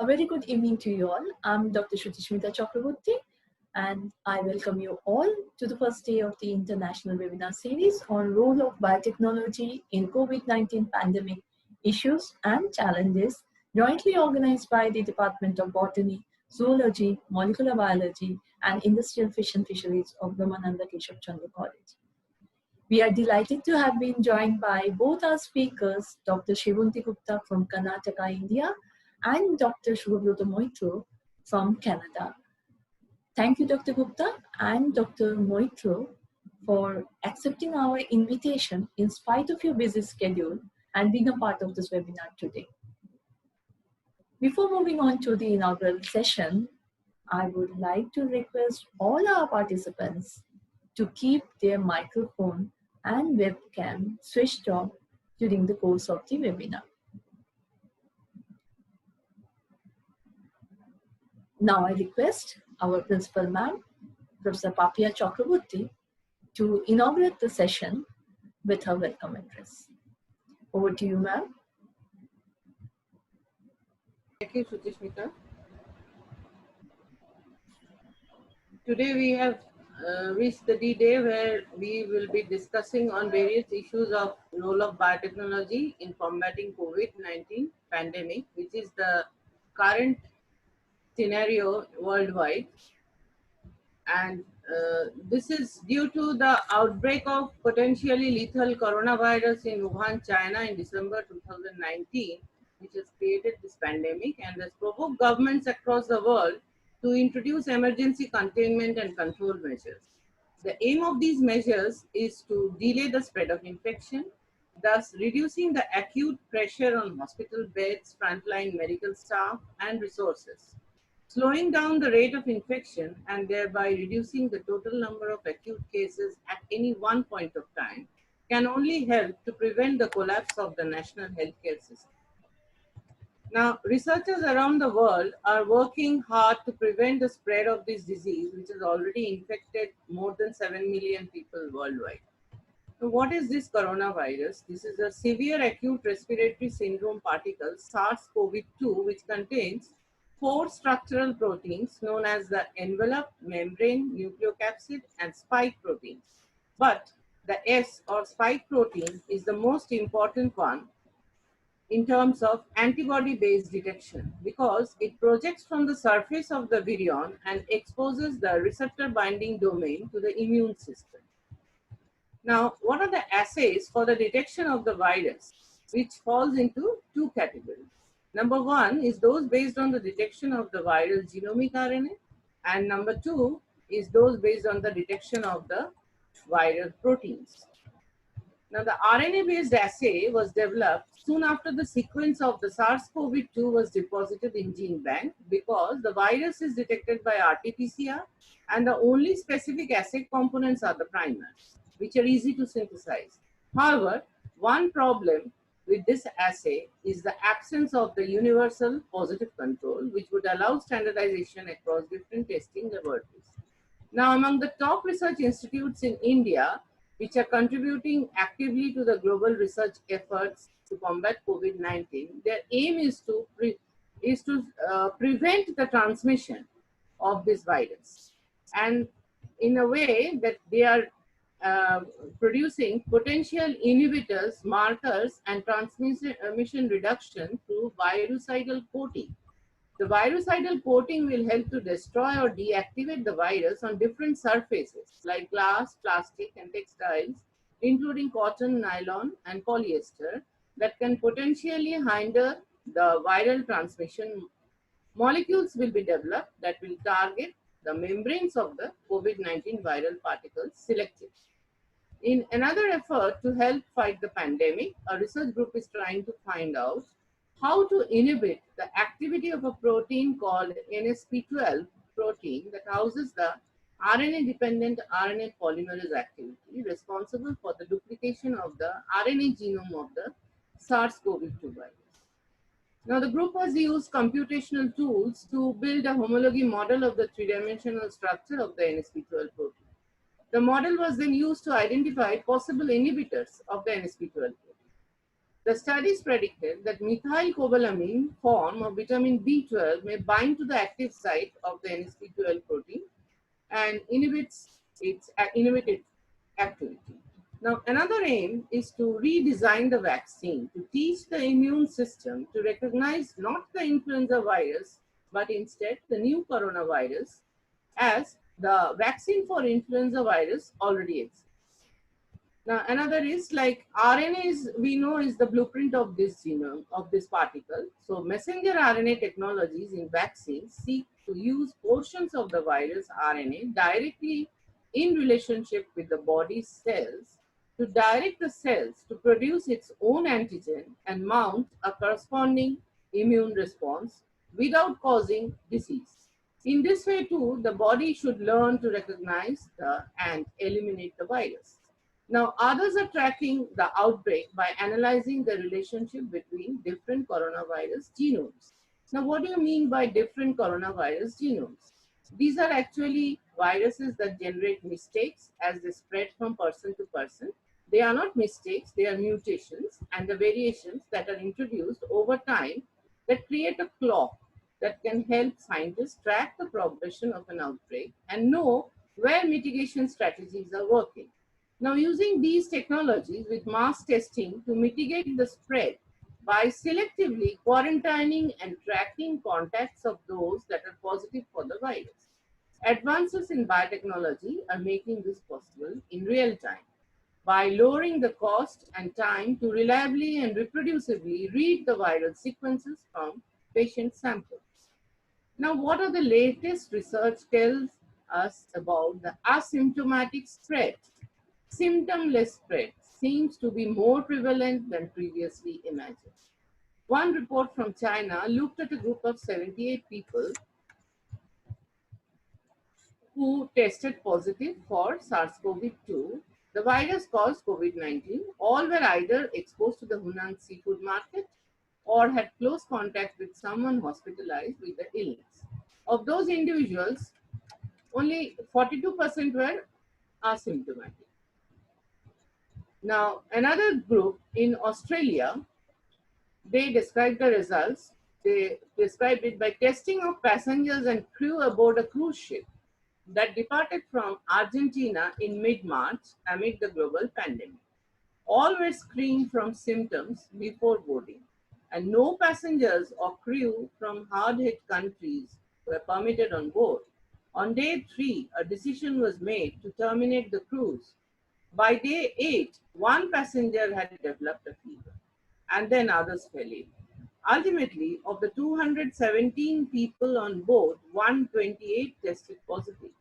A very good evening to you all. I'm Dr. Chakraborti, and I welcome you all to the first day of the international webinar series on role of biotechnology in COVID-19 pandemic issues and challenges, jointly organized by the Department of Botany, Zoology, Molecular Biology, and Industrial Fish and Fisheries of Brahmananda Keshab Chandra College. We are delighted to have been joined by both our speakers, Dr. Sebanti Gupta from Karnataka, India, and Dr. Subhabrata Moitra from Canada. Thank you, Dr. Gupta and Dr. Moitra, for accepting our invitation in spite of your busy schedule and being a part of this webinar today. Before moving on to the inaugural session, I would like to request all our participants to keep their microphone and webcam switched off during the course of the webinar. Now I request our principal ma'am, Professor Papia Chakraborti, to inaugurate the session with her welcome address. Over to you, ma'am. Thank you, Suchishmita. Today we have reached the D-Day where we will be discussing on various issues of role of biotechnology in combating COVID-19 pandemic, which is the current scenario worldwide. And this is due to the outbreak of potentially lethal coronavirus in Wuhan, China in December 2019, which has created this pandemic and has provoked governments across the world to introduce emergency containment and control measures. The aim of these measures is to delay the spread of infection, thus reducing the acute pressure on hospital beds, frontline medical staff, and resources, slowing down the rate of infection and thereby reducing the total number of acute cases at any one point of time can only help to prevent the collapse of the national healthcare system. Now, researchers around the world are working hard to prevent the spread of this disease, which has already infected more than 7 million people worldwide. So what is this coronavirus? This is a severe acute respiratory syndrome particle, SARS-CoV-2, which contains 4 structural proteins known as the envelope, membrane, nucleocapsid, and spike proteins. But the S or spike protein is the most important one in terms of antibody-based detection because it projects from the surface of the virion and exposes the receptor binding domain to the immune system. Now, what are the assays for the detection of the virus, which falls into 2 categories? Number 1 is those based on the detection of the viral genomic RNA, and number 2 is those based on the detection of the viral proteins. Now, the RNA-based assay was developed soon after the sequence of the SARS-CoV-2 was deposited in gene bank because the virus is detected by RT-PCR and the only specific assay components are the primers, which are easy to synthesize. However, one problem with this assay is the absence of the universal positive control, which would allow standardization across different testing laboratories. Now, among the top research institutes in India, which are contributing actively to the global research efforts to combat COVID-19, their aim is to prevent the transmission of this virus. And in a way that they are producing potential inhibitors, markers, and transmission reduction through virucidal coating. The virucidal coating will help to destroy or deactivate the virus on different surfaces like glass, plastic, and textiles, including cotton, nylon, and polyester that can potentially hinder the viral transmission. Molecules will be developed that will target the membranes of the COVID-19 viral particles selectively. In another effort to help fight the pandemic, a research group is trying to find out how to inhibit the activity of a protein called NSP12 protein that houses the RNA Dependent Rna Polymerase activity responsible for the duplication of the RNA genome of the SARS-CoV-2 virus. Now, the group has used computational tools to build a homology model of the 3-dimensional structure of the NSP12 protein. The model was then used to identify possible inhibitors of the NSP12 protein. The studies predicted that methylcobalamin form of vitamin B12 may bind to the active site of the NSP12 protein and inhibit its activity. Now, another aim is to redesign the vaccine to teach the immune system to recognize not the influenza virus, but instead the new coronavirus, as the vaccine for influenza virus already exists. Now, another is like RNA is, we know, is the blueprint of this genome, of this particle. So, messenger RNA technologies in vaccines seek to use portions of the virus RNA directly in relationship with the body's cells to direct the cells to produce its own antigen and mount a corresponding immune response without causing disease. In this way too, the body should learn to recognize and eliminate the virus. Now, others are tracking the outbreak by analyzing the relationship between different coronavirus genomes. Now, what do you mean by different coronavirus genomes? These are actually viruses that generate mistakes as they spread from person to person. They are not mistakes, they are mutations and the variations that are introduced over time that create a clock that can help scientists track the progression of an outbreak and know where mitigation strategies are working. Now, using these technologies with mass testing to mitigate the spread by selectively quarantining and tracking contacts of those that are positive for the virus. Advances in biotechnology are making this possible in real time by lowering the cost and time to reliably and reproducibly read the viral sequences from patient samples. Now, what are the latest research tells us about the asymptomatic spread? Symptomless spread seems to be more prevalent than previously imagined. One report from China looked at a group of 78 people who tested positive for SARS-CoV-2. The virus caused COVID-19. All were either exposed to the Hunan seafood market or had close contact with someone hospitalized with the illness. Of those individuals, only 42% were asymptomatic. Now, another group in Australia, they described the results. They described it by testing of passengers and crew aboard a cruise ship that departed from Argentina in mid-March amid the global pandemic. All were screened from symptoms before boarding, and no passengers or crew from hard-hit countries were permitted on board. On day 3, a decision was made to terminate the cruise. By day 8, one passenger had developed a fever, and then others fell ill. Ultimately, of the 217 people on board, 128 tested positive,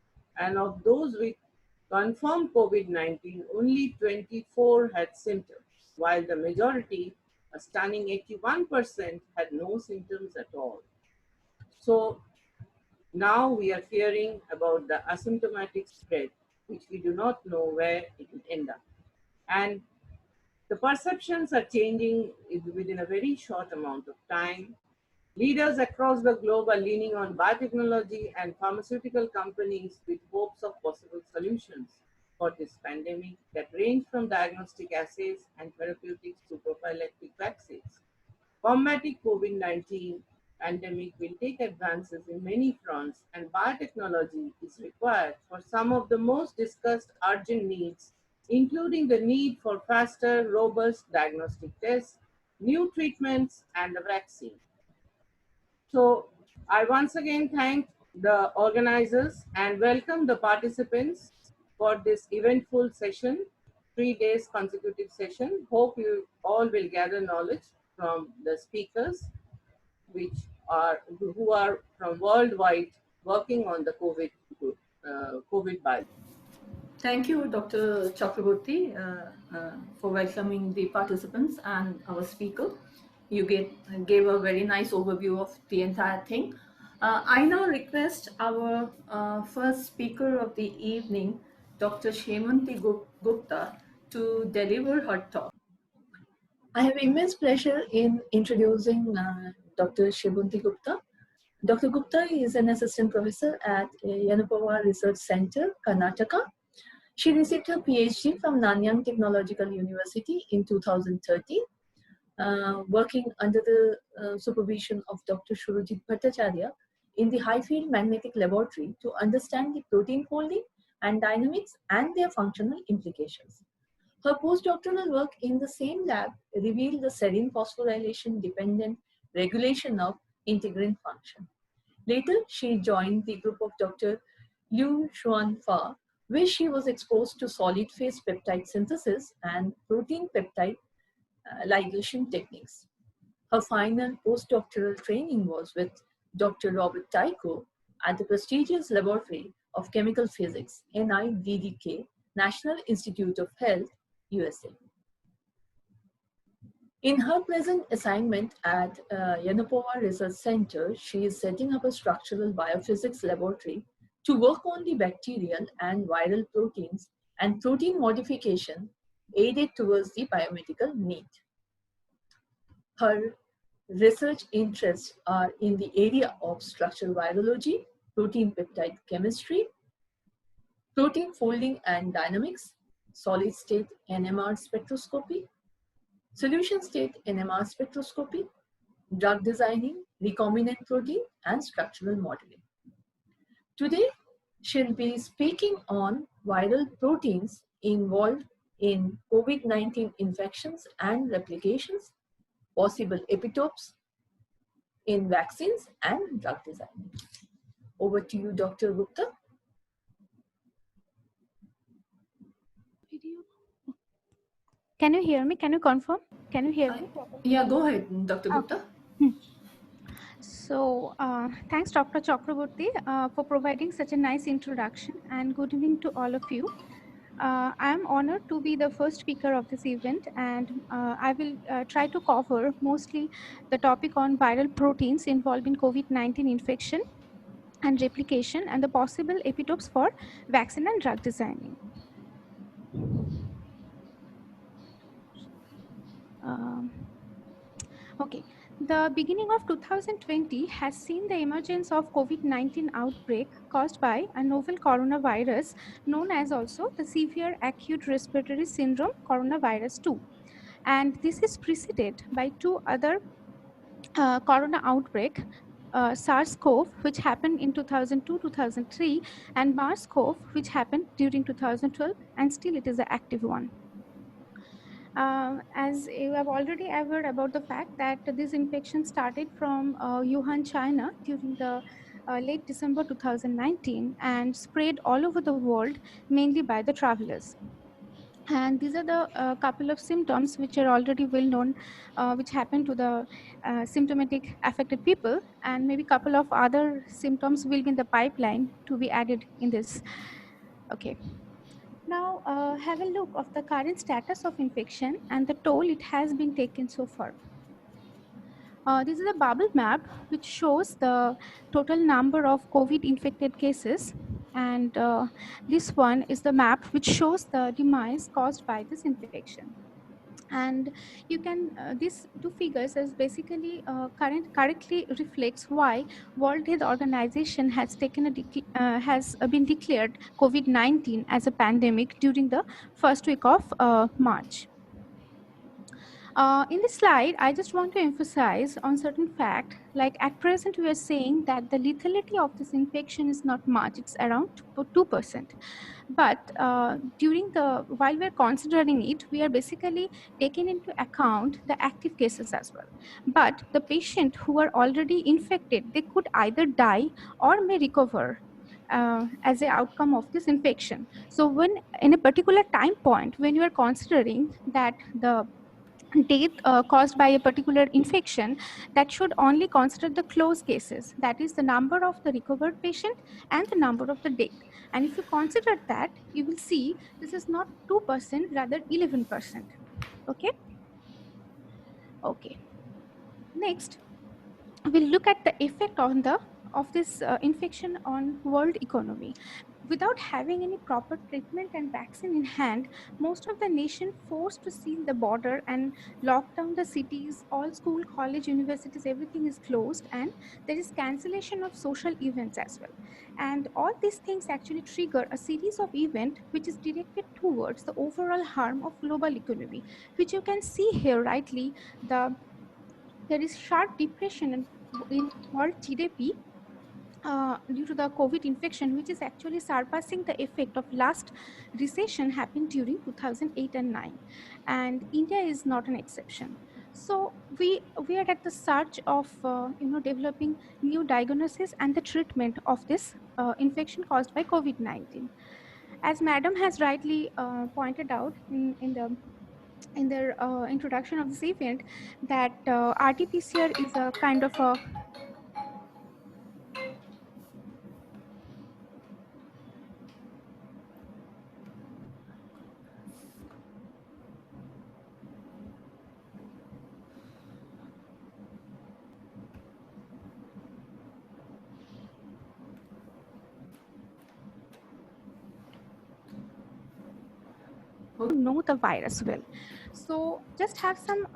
and of those with confirmed COVID-19, only 24 had symptoms, while the majority, a stunning 81%, had no symptoms at all. So now we are fearing about the asymptomatic spread, which we do not know where it will end up. And the perceptions are changing within a very short amount of time. Leaders across the globe are leaning on biotechnology and pharmaceutical companies with hopes of possible solutions for this pandemic that range from diagnostic assays and therapeutics to prophylactic vaccines. Combating COVID-19 pandemic will take advances in many fronts, and biotechnology is required for some of the most discussed urgent needs, including the need for faster, robust diagnostic tests, new treatments, and a vaccine. So I once again thank the organizers and welcome the participants for this eventful session, 3 days consecutive session. Hope you all will gather knowledge from the speakers who are from worldwide working on the COVID biology. Thank you, Dr. Chakraborti, for welcoming the participants and our speaker. You gave a very nice overview of the entire thing. I now request our first speaker of the evening, Dr. Sebanti Gupta, to deliver her talk. I have immense pleasure in introducing Dr. Sebanti Gupta. Dr. Gupta is an assistant professor at Yenepoya Research Centre, Karnataka. She received her PhD from Nanyang Technological University in 2013. working under the supervision of Dr. Surajit Bhattacharya in the high field magnetic laboratory to understand the protein folding and dynamics and their functional implications. Her postdoctoral work in the same lab revealed the serine phosphorylation dependent regulation of integrin function. Later, she joined the group of Dr. Liu Xuanfa, where she was exposed to solid phase peptide synthesis and protein peptide ligation techniques. Her final postdoctoral training was with Dr. Robert Tycho at the prestigious Laboratory of Chemical Physics, NIDDK, National Institute of Health, USA. In her present assignment at Yenepoya Research Centre, she is setting up a structural biophysics laboratory to work on the bacterial and viral proteins and protein modification aided towards the biomedical need. Her research interests are in the area of structural virology, protein peptide chemistry, protein folding and dynamics, solid state NMR spectroscopy, solution state NMR spectroscopy, drug designing, recombinant protein, and structural modeling. Today, she'll be speaking on viral proteins involved in COVID-19 infections and replications, possible epitopes in vaccines and drug design. Over to you, Dr. Gupta. Can you hear me? Can you confirm? Can you hear me? Yeah, go ahead, Dr. Gupta. So, thanks, Dr. Chakraborti, for providing such a nice introduction, and good evening to all of you. I am honored to be the first speaker of this event, and I will try to cover mostly the topic on viral proteins involved in COVID-19 infection and replication and the possible epitopes for vaccine and drug designing. Okay, the beginning of 2020 has seen the emergence of COVID-19 outbreak caused by a novel coronavirus known as also the severe acute respiratory syndrome coronavirus 2. And this is preceded by two other corona outbreak, SARS-CoV, which happened in 2002-2003, and MERS-CoV, which happened during 2012, and still it is an active one. As you have already heard about the fact that this infection started from Wuhan, China during the late December 2019 and spread all over the world, mainly by the travelers. And these are the couple of symptoms which are already well known, which happen to the symptomatic affected people, and maybe a couple of other symptoms will be in the pipeline to be added in this. Okay. Now, have a look of the current status of infection and the toll it has been taken so far. This is a bubble map which shows the total number of COVID-infected cases, and this one is the map which shows the demise caused by this infection. And you can these two figures as basically correctly reflects why World Health Organization has taken has been declared COVID-19 as a pandemic during the first week of March. In this slide, I just want to emphasize on certain fact, like at present we are saying that the lethality of this infection is not much, it's around 2%. But while we're considering it, we are basically taking into account the active cases as well. But the patient who are already infected, they could either die or may recover as an outcome of this infection. So when in a particular time point, when you are considering that the death caused by a particular infection, that should only consider the close cases, that is the number of the recovered patient and the number of the death. And if you consider that, you will see this is not 2%, rather 11%. Okay. Next, we'll look at the effect of this infection on world economy. without having any proper treatment and vaccine in hand, most of the nation forced to seal the border and lock down the cities. All school, college, universities, everything is closed, and there is cancellation of social events as well. And all these things actually trigger a series of events which is directed towards the overall harm of global economy, which you can see here rightly. There is sharp depression in world GDP due to the COVID infection, which is actually surpassing the effect of last recession happened during 2008 and 9. And India is not an exception. So we are at the search of developing new diagnosis and the treatment of this infection caused by COVID-19. As Madam has rightly pointed out in their introduction of this event, that RT-PCR is a kind of a know the virus well. So just have some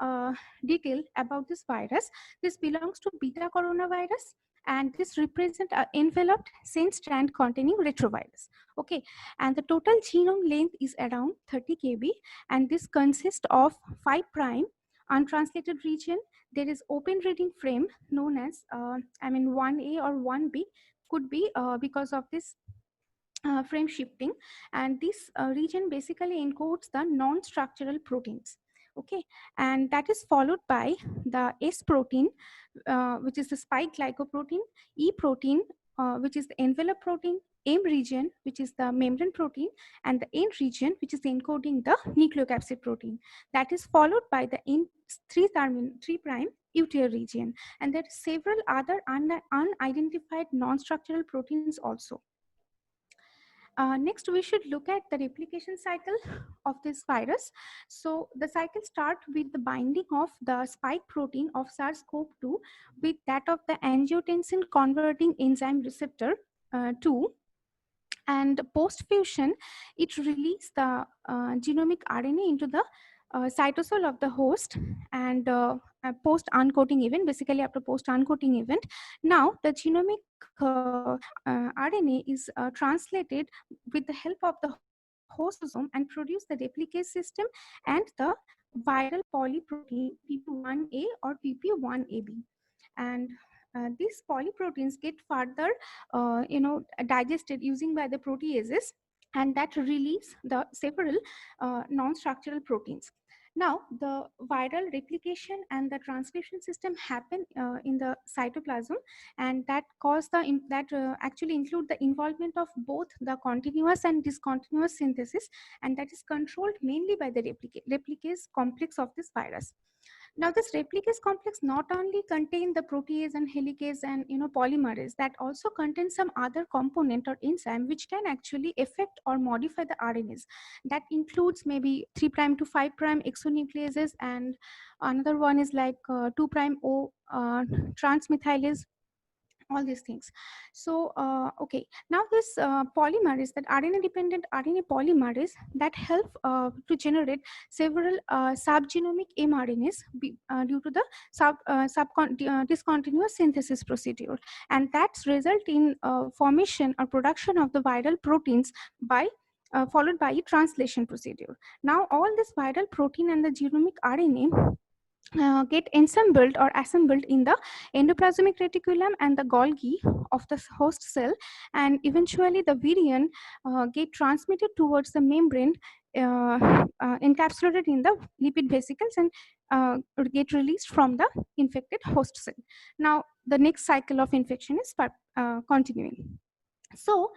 detail about this virus. This belongs to beta coronavirus, and this represent a enveloped sense strand containing retrovirus. Okay, and the total genome length is around 30 kb, and this consists of 5 prime untranslated region. There is open reading frame known as 1A or 1B, could be because of this frame shifting, and this region basically encodes the non-structural proteins. Okay, and that is followed by the S protein, which is the spike glycoprotein, E protein, which is the envelope protein, M region, which is the membrane protein, and the N region, which is encoding the nucleocapsid protein. That is followed by the N 3' UTR region, and there are several other unidentified non-structural proteins also. Next, we should look at the replication cycle of this virus. So the cycle starts with the binding of the spike protein of SARS-CoV-2 with that of the angiotensin converting enzyme receptor 2. And post-fusion, it releases the genomic RNA into the cytosol of the host, and post-uncoating event, basically after post-uncoating event, now the genomic RNA is translated with the help of the hostosome and produce the replicase system and the viral polyprotein PP1A or PP1AB. And these polyproteins get further digested using by the proteases, and that release the several non-structural proteins. Now, the viral replication and the transcription system happen in the cytoplasm, and that cause the actually include the involvement of both the continuous and discontinuous synthesis, and that is controlled mainly by the replicase complex of this virus. Now, this replicase complex not only contain the protease and helicase and polymerase, that also contains some other component or enzyme which can actually affect or modify the RNAs. That includes maybe 3' to 5' exonucleases, and another one is like 2' O transmethylase, all these things. So okay, now this polymerase, that RNA dependent RNA polymerase, that help to generate several subgenomic mRNAs due to the discontinuous synthesis procedure, and that's result in formation or production of the viral proteins by followed by a translation procedure. Now all this viral protein and the genomic RNA get assembled in the endoplasmic reticulum and the Golgi of the host cell, and eventually the virion get transmitted towards the membrane encapsulated in the lipid vesicles, and get released from the infected host cell. Now the next cycle of infection is continuing. So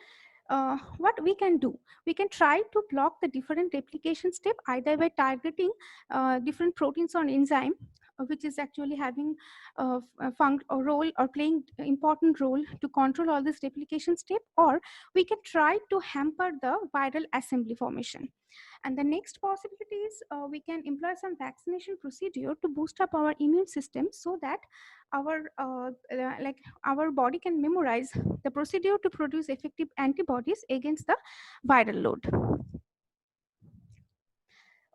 what we can do, we can try to block the different replication step either by targeting different proteins or enzyme which is actually having a role or playing important role to control all this replication step, or we can try to hamper the viral assembly formation. And the next possibility is we can employ some vaccination procedure to boost up our immune system so that our body can memorize the procedure to produce effective antibodies against the viral load.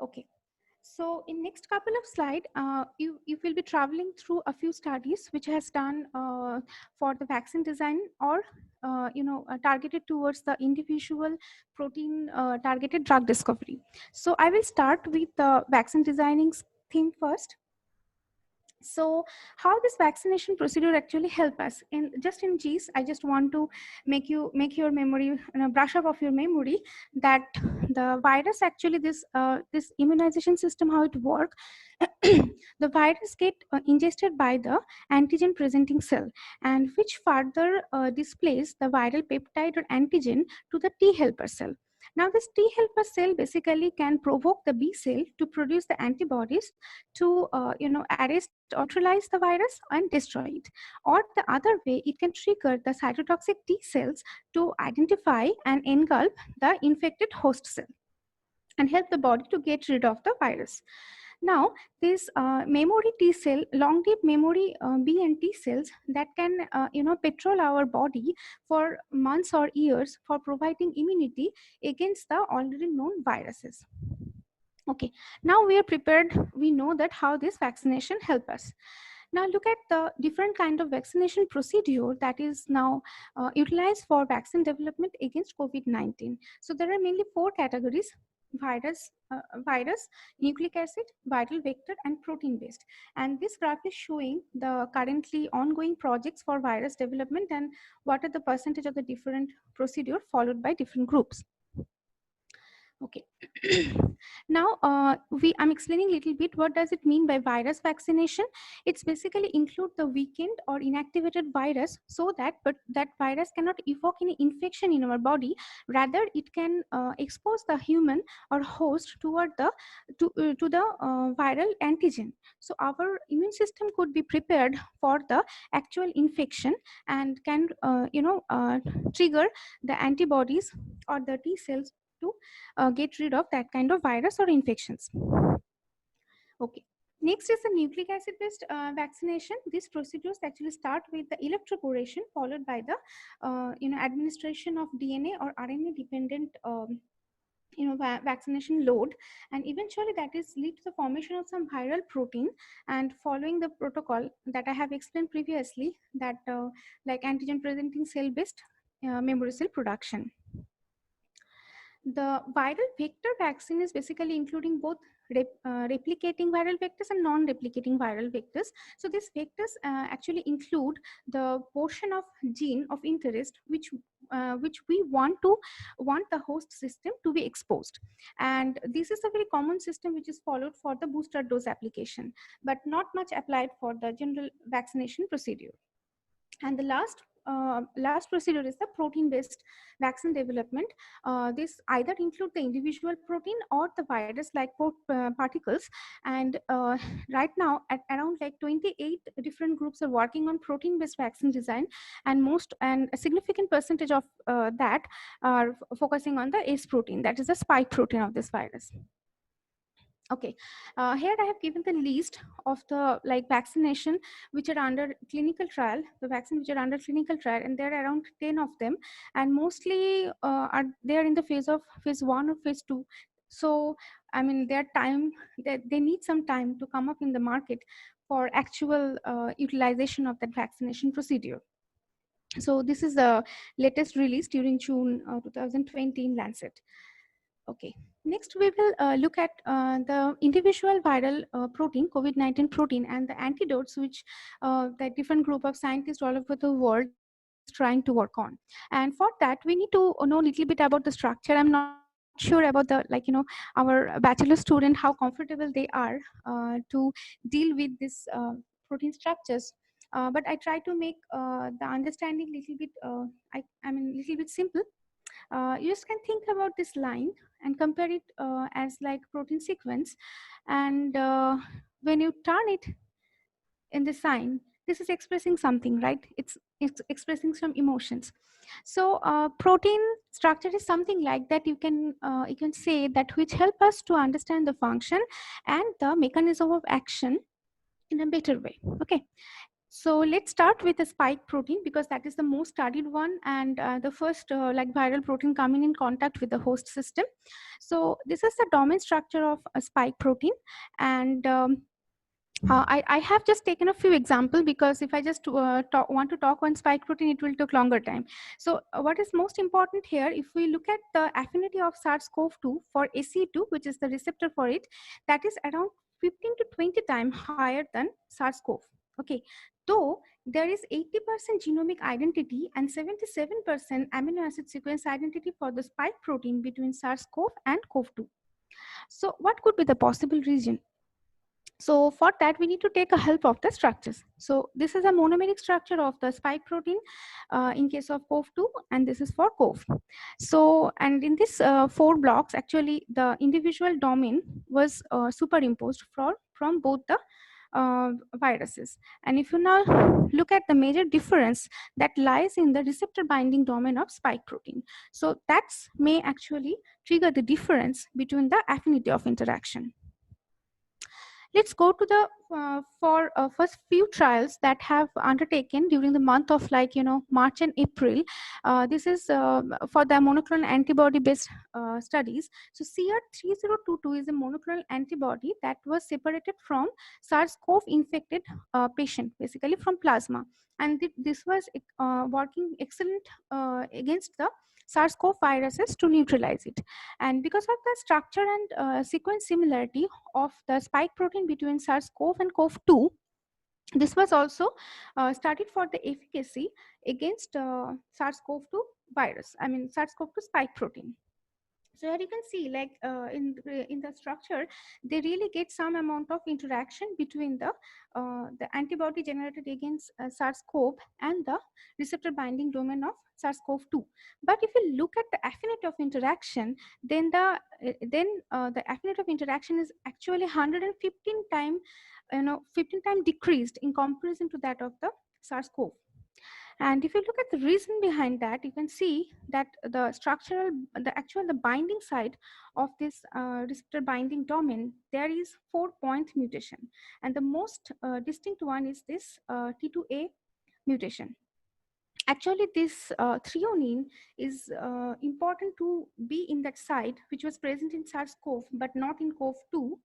Okay. So in next couple of slides, you will be traveling through a few studies which has done for the vaccine design, or targeted towards the individual protein targeted drug discovery. So I will start with the vaccine designing theme first. So how this vaccination procedure actually help us in G's, I just want to make your memory, brush up of your memory, that the virus actually, this immunization system, how it work. The virus get ingested by the antigen presenting cell, and which further displays the viral peptide or antigen to the T helper cell. Now this T helper cell basically can provoke the B cell to produce the antibodies to arrest or neutralize the virus and destroy it. Or the other way, it can trigger the cytotoxic T cells to identify and engulf the infected host cell and help the body to get rid of the virus. Now, this memory T cell, long-lived memory B and T cells that can, patrol our body for months or years for providing immunity against the already known viruses. Okay, now we are prepared. We know that how this vaccination help us. Now look at the different kind of vaccination procedure that is now utilized for vaccine development against COVID-19. So there are mainly four categories: virus, nucleic acid, viral vector, and protein based. And this graph is showing the currently ongoing projects for virus development and what are the percentage of the different procedure followed by different groups. Okay. Now I'm explaining a little bit what does it mean by virus vaccination. It's basically include the weakened or inactivated virus so that that virus cannot evoke any infection in our body. Rather, it can expose the human or host toward the to the viral antigen. So our immune system could be prepared for the actual infection and can trigger the antibodies or the T cells to get rid of that kind of virus or infections. Okay. Next is the nucleic acid based vaccination. These procedures actually start with the electroporation followed by the administration of DNA or RNA dependent vaccination load, and eventually that is lead to the formation of some viral protein. And following the protocol that I have explained previously, that like antigen presenting cell based memory cell production. The viral vector vaccine is basically including both replicating viral vectors and non-replicating viral vectors. So these vectors actually include the portion of gene of interest which we want the host system to be exposed. And this is a very common system which is followed for the booster dose application, but not much applied for the general vaccination procedure. And the last procedure is the protein-based vaccine development. This either include the individual protein or the virus-like particles. And right now, at around like 28 different groups are working on protein-based vaccine design, and a significant percentage of that are focusing on the S protein, that is the spike protein of this virus. Okay, here I have given the list of the vaccination which are under clinical trial, the vaccine which are under clinical trial, and there are around 10 of them, and mostly are there in the phase 1 or phase 2. So I mean, they need some time to come up in the market for actual utilization of that vaccination procedure. So this is the latest release during June 2020 in Lancet. Okay, next we will look at the individual viral protein, COVID-19 protein, and the antidotes which the different group of scientists all over the world is trying to work on. And for that, we need to know a little bit about the structure. I'm not sure about the, our bachelor student, how comfortable they are to deal with this protein structures. But I try to make the understanding little bit, little bit simple. You just can think about this line and compare it as like protein sequence, and when you turn it in the sign, this is expressing something, right? It's expressing some emotions. So protein structure is something like that. You can say that which help us to understand the function and the mechanism of action in a better way. Okay, so let's start with the spike protein because that is the most studied one and the first like viral protein coming in contact with the host system. So this is the domain structure of a spike protein, and I have just taken a few examples because if I just want to talk on spike protein, it will take longer time. So what is most important here, if we look at the affinity of SARS-CoV-2 for ACE2, which is the receptor for it, that is around 15 to 20 times higher than SARS-CoV. Okay, though there is 80% genomic identity and 77% amino acid sequence identity for the spike protein between SARS-CoV and CoV-2. So what could be the possible region? So for that, we need to take a help of the structures. So this is a monomeric structure of the spike protein in case of CoV-2, and this is for CoV. So, and in this 4 blocks, actually the individual domain was superimposed from both the viruses. And if you now look at the major difference that lies in the receptor binding domain of spike protein. So that may actually trigger the difference between the affinity of interaction. Let's go to the first few trials that have undertaken during the month of March and April. This is for the monoclonal antibody based studies. So CR3022 is a monoclonal antibody that was separated from SARS-CoV infected patient, basically from plasma, and this was working excellent against the SARS-CoV viruses to neutralize it. And because of the structure and sequence similarity of the spike protein between SARS-CoV and CoV-2, this was also studied for the efficacy against SARS-CoV-2 virus, I mean SARS-CoV-2 spike protein. So here you can see, like in the structure, they really get some amount of interaction between the antibody generated against SARS-CoV and the receptor binding domain of SARS-CoV-2. But if you look at the affinity of interaction, then the affinity of interaction is actually 115 times, 15 times decreased in comparison to that of the SARS-CoV. And if you look at the reason behind that, you can see that the the binding site of this receptor binding domain, there is 4-point mutation. And the most distinct one is this T2A mutation. Actually, this threonine is important to be in that site, which was present in SARS-CoV, but not in CoV-2,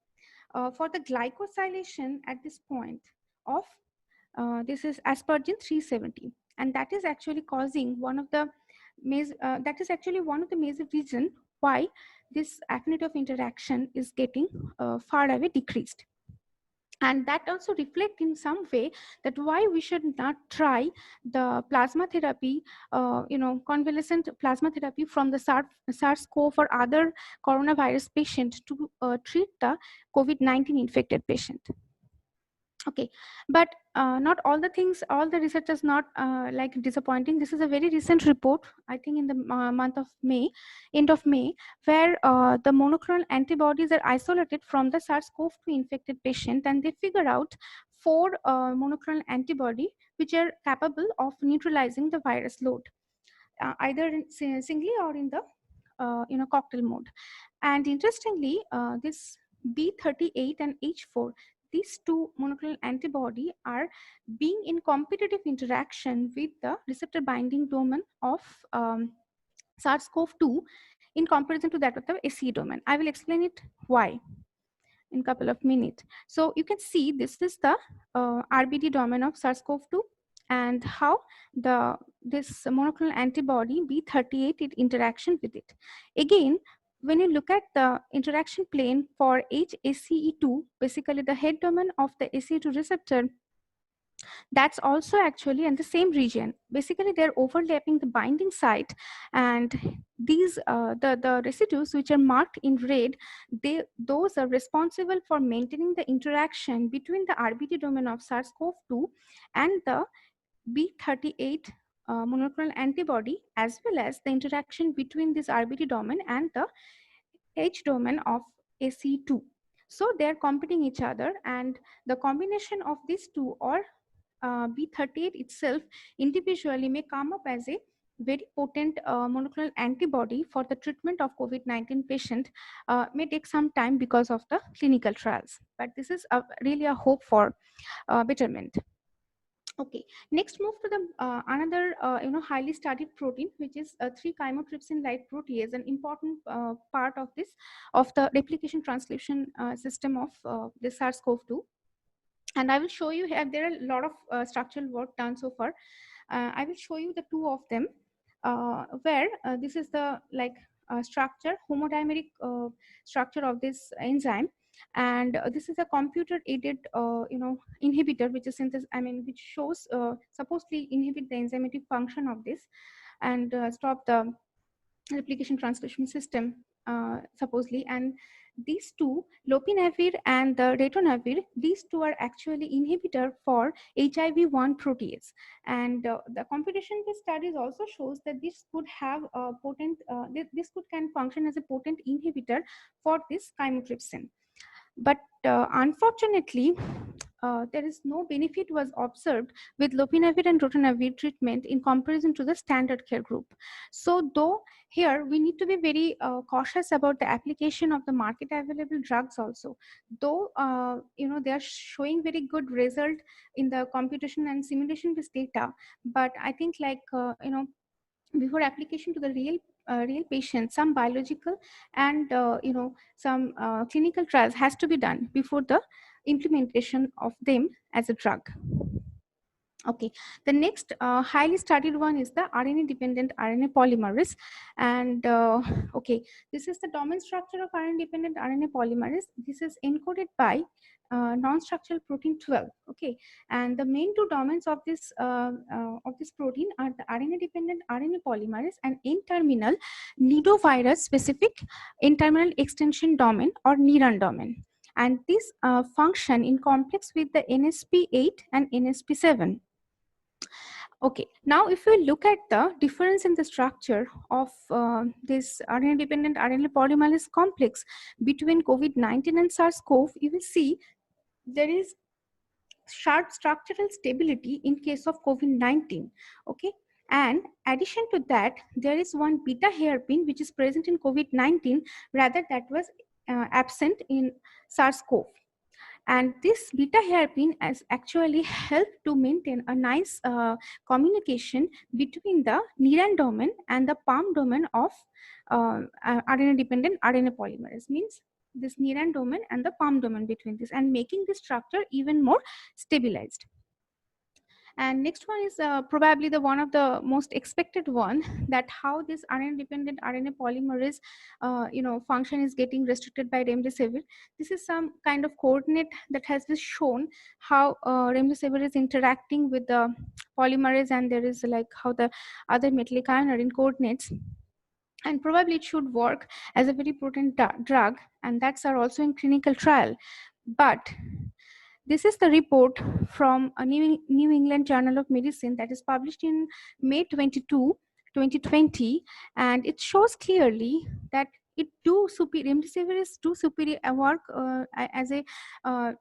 for the glycosylation at this point of this is aspargine 370, and that is actually causing one of the major reason why this affinity of interaction is getting far away decreased. And that also reflect in some way that why we should not try the plasma therapy, convalescent plasma therapy from the SARS-CoV or other coronavirus patient to treat the COVID-19 infected patient. Okay, but not all the research is not like disappointing. This is a very recent report, I think in the month of May, end of May, where the monoclonal antibodies are isolated from the SARS-CoV-2 infected patient, and they figure out 4 monoclonal antibody which are capable of neutralizing the virus load, either singly or in the cocktail mode. And interestingly, this B38 and H4, these 2 monoclonal antibody are being in competitive interaction with the receptor binding domain of SARS-CoV-2 in comparison to that of the SE domain. I will explain it why in a couple of minutes. So you can see this is the RBD domain of SARS-CoV-2 and how this monoclonal antibody B38 in interaction with it. Again, when you look at the interaction plane for HACE2, basically the head domain of the ACE2 receptor, that's also actually in the same region. Basically, they're overlapping the binding site, and these the residues which are marked in red, those are responsible for maintaining the interaction between the RBD domain of SARS-CoV-2 and the B38 monoclonal antibody, as well as the interaction between this RBD domain and the H domain of ACE2. So they are competing each other, and the combination of these two, or B38 itself individually, may come up as a very potent monoclonal antibody for the treatment of COVID-19 patient. May take some time because of the clinical trials, but this is really a hope for betterment. Okay, next move to the another highly studied protein, which is 3-chymotrypsin like protease, an important part of this, of the replication transcription system of the SARS-CoV-2. And I will show you here, there are a lot of structural work done so far. I will show you the two of them, where this is the structure, homodimeric structure of this enzyme, and this is a computer aided inhibitor, which is which shows supposedly inhibit the enzymatic function of this, and stop the replication transcription system, supposedly. And these two, lopinavir and the ritonavir, these two are actually inhibitor for HIV-1 protease. And the computation-based studies also shows that this could have a potent, this could can function as a potent inhibitor for this chymotrypsin. But unfortunately, there is no benefit was observed with lopinavir and ritonavir treatment in comparison to the standard care group. So though here we need to be very cautious about the application of the market available drugs also, though they are showing very good result in the computation and simulation based data, but I think before application to the real patient, some biological and some clinical trials has to be done before the implementation of them as a drug. Okay, the next highly studied one is the RNA dependent RNA polymerase. And okay, this is the domain structure of RNA dependent RNA polymerase. This is encoded by non-structural protein 12. Okay, and the main two domains of this protein are the RNA dependent RNA polymerase and N-terminal nidovirus specific N-terminal extension domain, or NERAN domain. And this function in complex with the NSP8 and NSP7. Okay, now if we look at the difference in the structure of this RNA-dependent RNA polymerase complex between COVID-19 and SARS-CoV, you will see there is sharp structural stability in case of COVID-19. Okay, and addition to that, there is one beta hairpin which is present in COVID-19, rather that was absent in SARS-CoV. And this beta hairpin has actually helped to maintain a nice communication between the NERAN domain and the PALM domain of RNA-dependent RNA polymerase. Means this NERAN domain and the PALM domain between this, and making the structure even more stabilized. And next one is probably the one of the most expected one, that how this RNA-dependent RNA polymerase function is getting restricted by remdesivir. This is some kind of coordinate that has been shown how remdesivir is interacting with the polymerase, and there is like how the other metallic ion are in coordinates. And probably it should work as a very potent drug, and that's are also in clinical trial. But this is the report from a New England Journal of Medicine that is published in May 22, 2020, and it shows clearly that it do superior, remdesivir is do superior work as a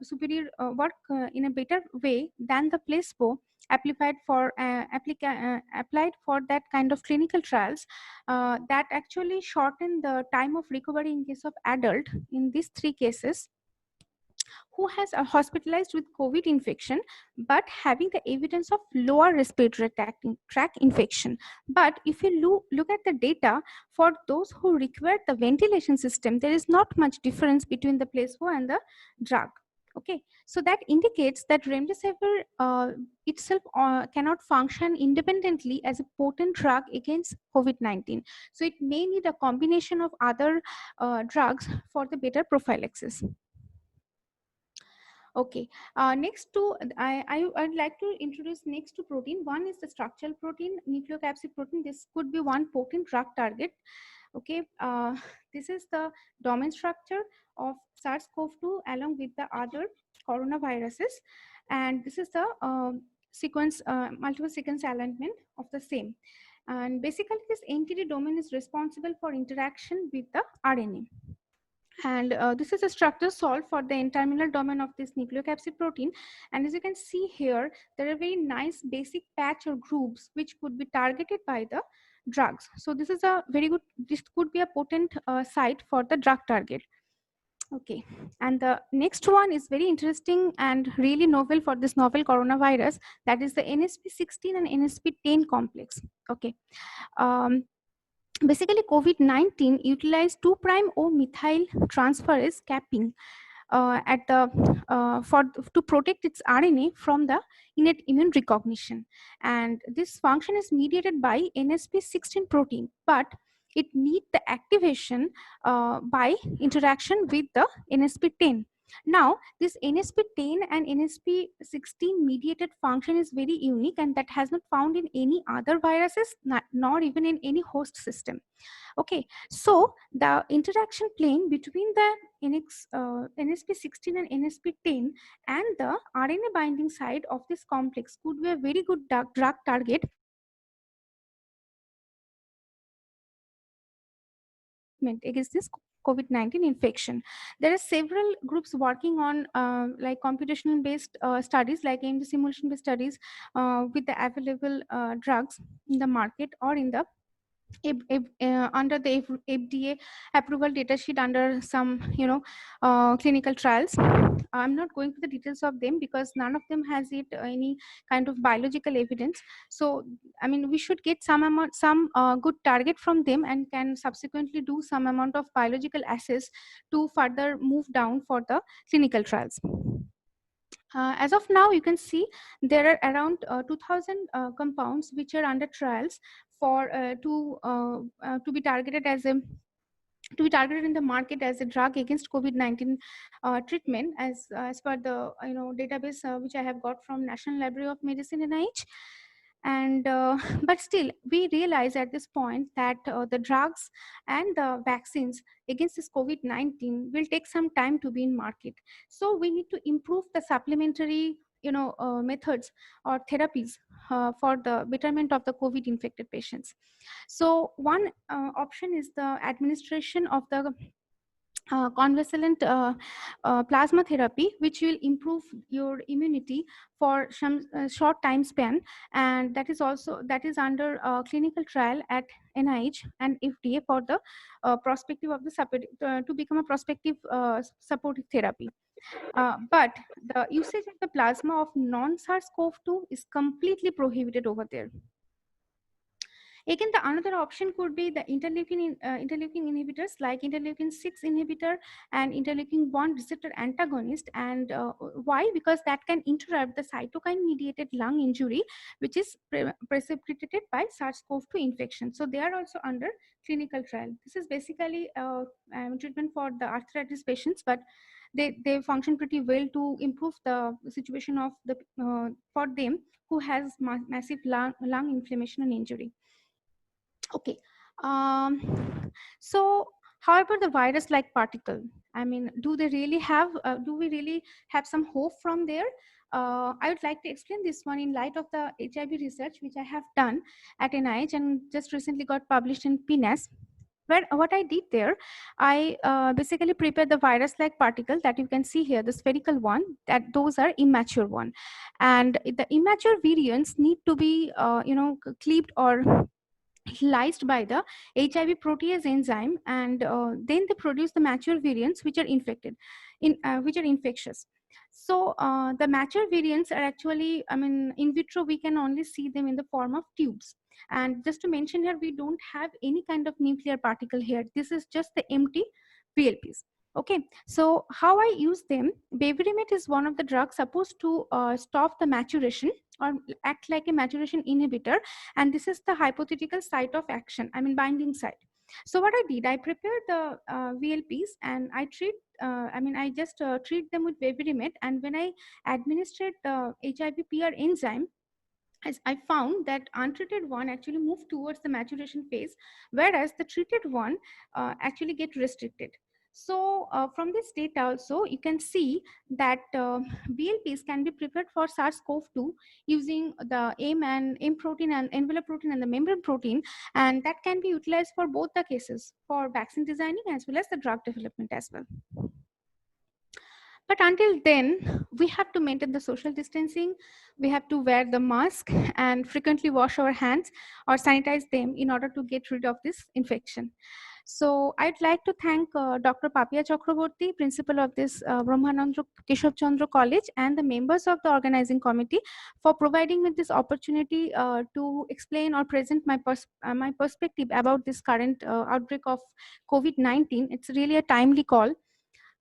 superior work in a better way than the placebo applied for applied for that kind of clinical trials that actually shorten the time of recovery in case of adult in these three cases who has hospitalized with COVID infection, but having the evidence of lower respiratory tract infection. But if you look at the data for those who require the ventilation system, there is not much difference between the placebo and the drug. Okay, so that indicates that remdesivir itself cannot function independently as a potent drug against COVID-19. So it may need a combination of other drugs for the better prophylaxis. Okay, next to I'd like to introduce next to protein. One is the structural protein, nucleocapsid protein. This could be one potent drug target. Okay, this is the domain structure of SARS-CoV-2 along with the other coronaviruses, and this is the sequence multiple sequence alignment of the same. And basically, this entity domain is responsible for interaction with the RNA. And this is a structure solved for the N-terminal domain of this nucleocapsid protein. And as you can see here, there are very nice basic patch or groups which could be targeted by the drugs. So this is a very good, this could be a potent site for the drug target. Okay, and the next one is very interesting and really novel for this novel coronavirus, that is the NSP16 and NSP10 complex. Okay, um, basically COVID-19 utilized 2' O methyl transferase capping at the to protect its RNA from the innate immune recognition, and this function is mediated by NSP16 protein, but it needs the activation by interaction with the NSP10. Now, this NSP10 and NSP16 mediated function is very unique, and that has not found in any other viruses, nor even in any host system. Okay, so the interaction plane between the NSP16 and NSP10 and the RNA binding site of this complex could be a very good drug target against this COVID-19 infection. There are several groups working on like computational based studies, like AMD simulation based studies with the available drugs in the market or in the under the FDA approval data sheet under some clinical trials. I'm not going to the details of them because none of them has it any kind of biological evidence. So I mean, we should get some amount, some good target from them, and can subsequently do some amount of biological assays to further move down for the clinical trials. As of now, you can see there are around 2,000 compounds which are under trials for to be targeted as a in the market as a drug against COVID-19 treatment, as per the database which I have got from National Library of Medicine NIH. And but still, we realize at this point that the drugs and the vaccines against this COVID-19 will take some time to be in market. So we need to improve the supplementary methods or therapies for the betterment of the COVID infected patients. So one option is the administration of the convalescent plasma therapy, which will improve your immunity for some short time span, and that is under clinical trial at NIH and FDA for the prospective of the to become a prospective supportive therapy. But the usage of the plasma of non-SARS-CoV-2 is completely prohibited over there. Again, the another option could be the interleukin inhibitors, like interleukin 6 inhibitor and interleukin 1 receptor antagonist. And why? Because that can interrupt the cytokine mediated lung injury, which is precipitated by SARS-CoV-2 infection. So they are also under clinical trial. This is basically treatment for the arthritis patients, but they function pretty well to improve the situation of the for them who has massive lung inflammation and injury. Okay. So however, the virus like particle, I mean, do we really have some hope from there? I would like to explain this one in light of the HIV research which I have done at NIH and just recently got published in PNAS. Where what I did there, I basically prepared the virus-like particle that you can see here, the spherical one. That those are immature one, and the immature virions need to be cleaved or lysed by the HIV protease enzyme, and then they produce the mature variants which are which are infectious. So the mature variants are actually, I mean, in vitro we can only see them in the form of tubes. And just to mention here, we don't have any kind of nuclear particle here. This is just the empty VLPs. Okay, so how I use them, Bevirimate is one of the drugs supposed to stop the maturation or act like a maturation inhibitor, and this is the hypothetical site of action, I mean binding site. So what I did, I prepared the VLPs and I I just treat them with Bevirimate, and when I administered the HIV PR enzyme, as I found that untreated one actually moved towards the maturation phase, whereas the treated one actually get restricted. So from this data also, you can see that VLPs can be prepared for SARS-CoV-2 using the M protein and envelope protein and the membrane protein, and that can be utilized for both the cases, for vaccine designing as well as the drug development as well. But until then, we have to maintain the social distancing, we have to wear the mask and frequently wash our hands or sanitize them in order to get rid of this infection. So I'd like to thank Dr. Papia Chakraborti, principal of this Brahmananda Keshab Chandra College, and the members of the organizing committee for providing me this opportunity to explain or present my perspective about this current outbreak of COVID-19. It's really a timely call.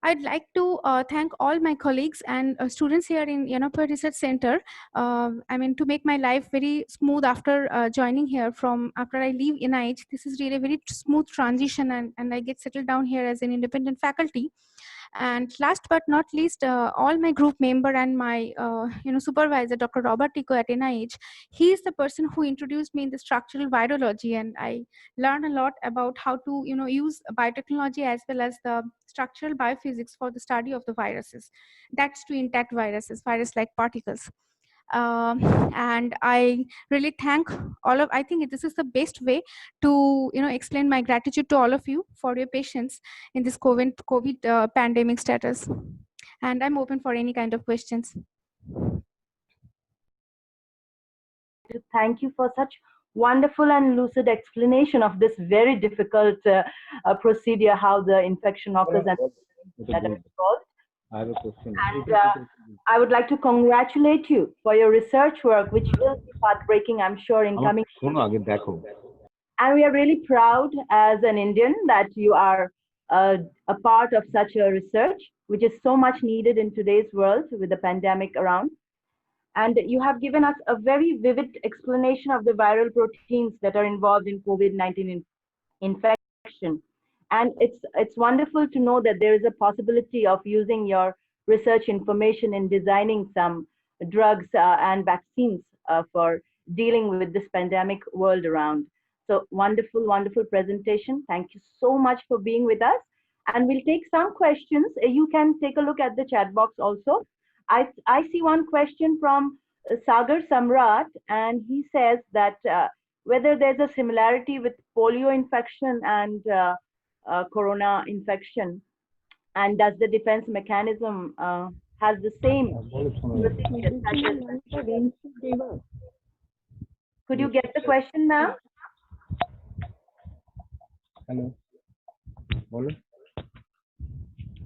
I'd like to thank all my colleagues and students here in Yenepoya Research Centre. To make my life very smooth after joining here after I leave NIH, this is really a very smooth transition, and I get settled down here as an independent faculty. And last but not least, all my group member and my supervisor, Dr. Robert Tico at NIH, he is the person who introduced me in the structural virology, and I learned a lot about how to use biotechnology as well as the structural biophysics for the study of the viruses. That's to intact viruses, virus-like particles. And I really thank all of, I think this is the best way to explain my gratitude to all of you for your patience in this COVID pandemic status. And I'm open for any kind of questions. Thank you for such wonderful and lucid explanation of this very difficult procedure, how the infection occurs and that are involved. I have a question. And I would like to congratulate you for your research work, which will be path-breaking, I'm sure, in coming. And we are really proud as an Indian that you are a part of such a research, which is so much needed in today's world with the pandemic around. And you have given us a very vivid explanation of the viral proteins that are involved in COVID-19 infection. And it's wonderful to know that there is a possibility of using your research information in designing some drugs and vaccines for dealing with this pandemic world around. So wonderful, wonderful presentation. Thank you so much for being with us. And we'll take some questions. You can take a look at the chat box also. I see one question from Sagar Samrat, and he says that whether there's a similarity with polio infection and corona infection, and does the defense mechanism has the same procedure? Could you get the question now? Hello.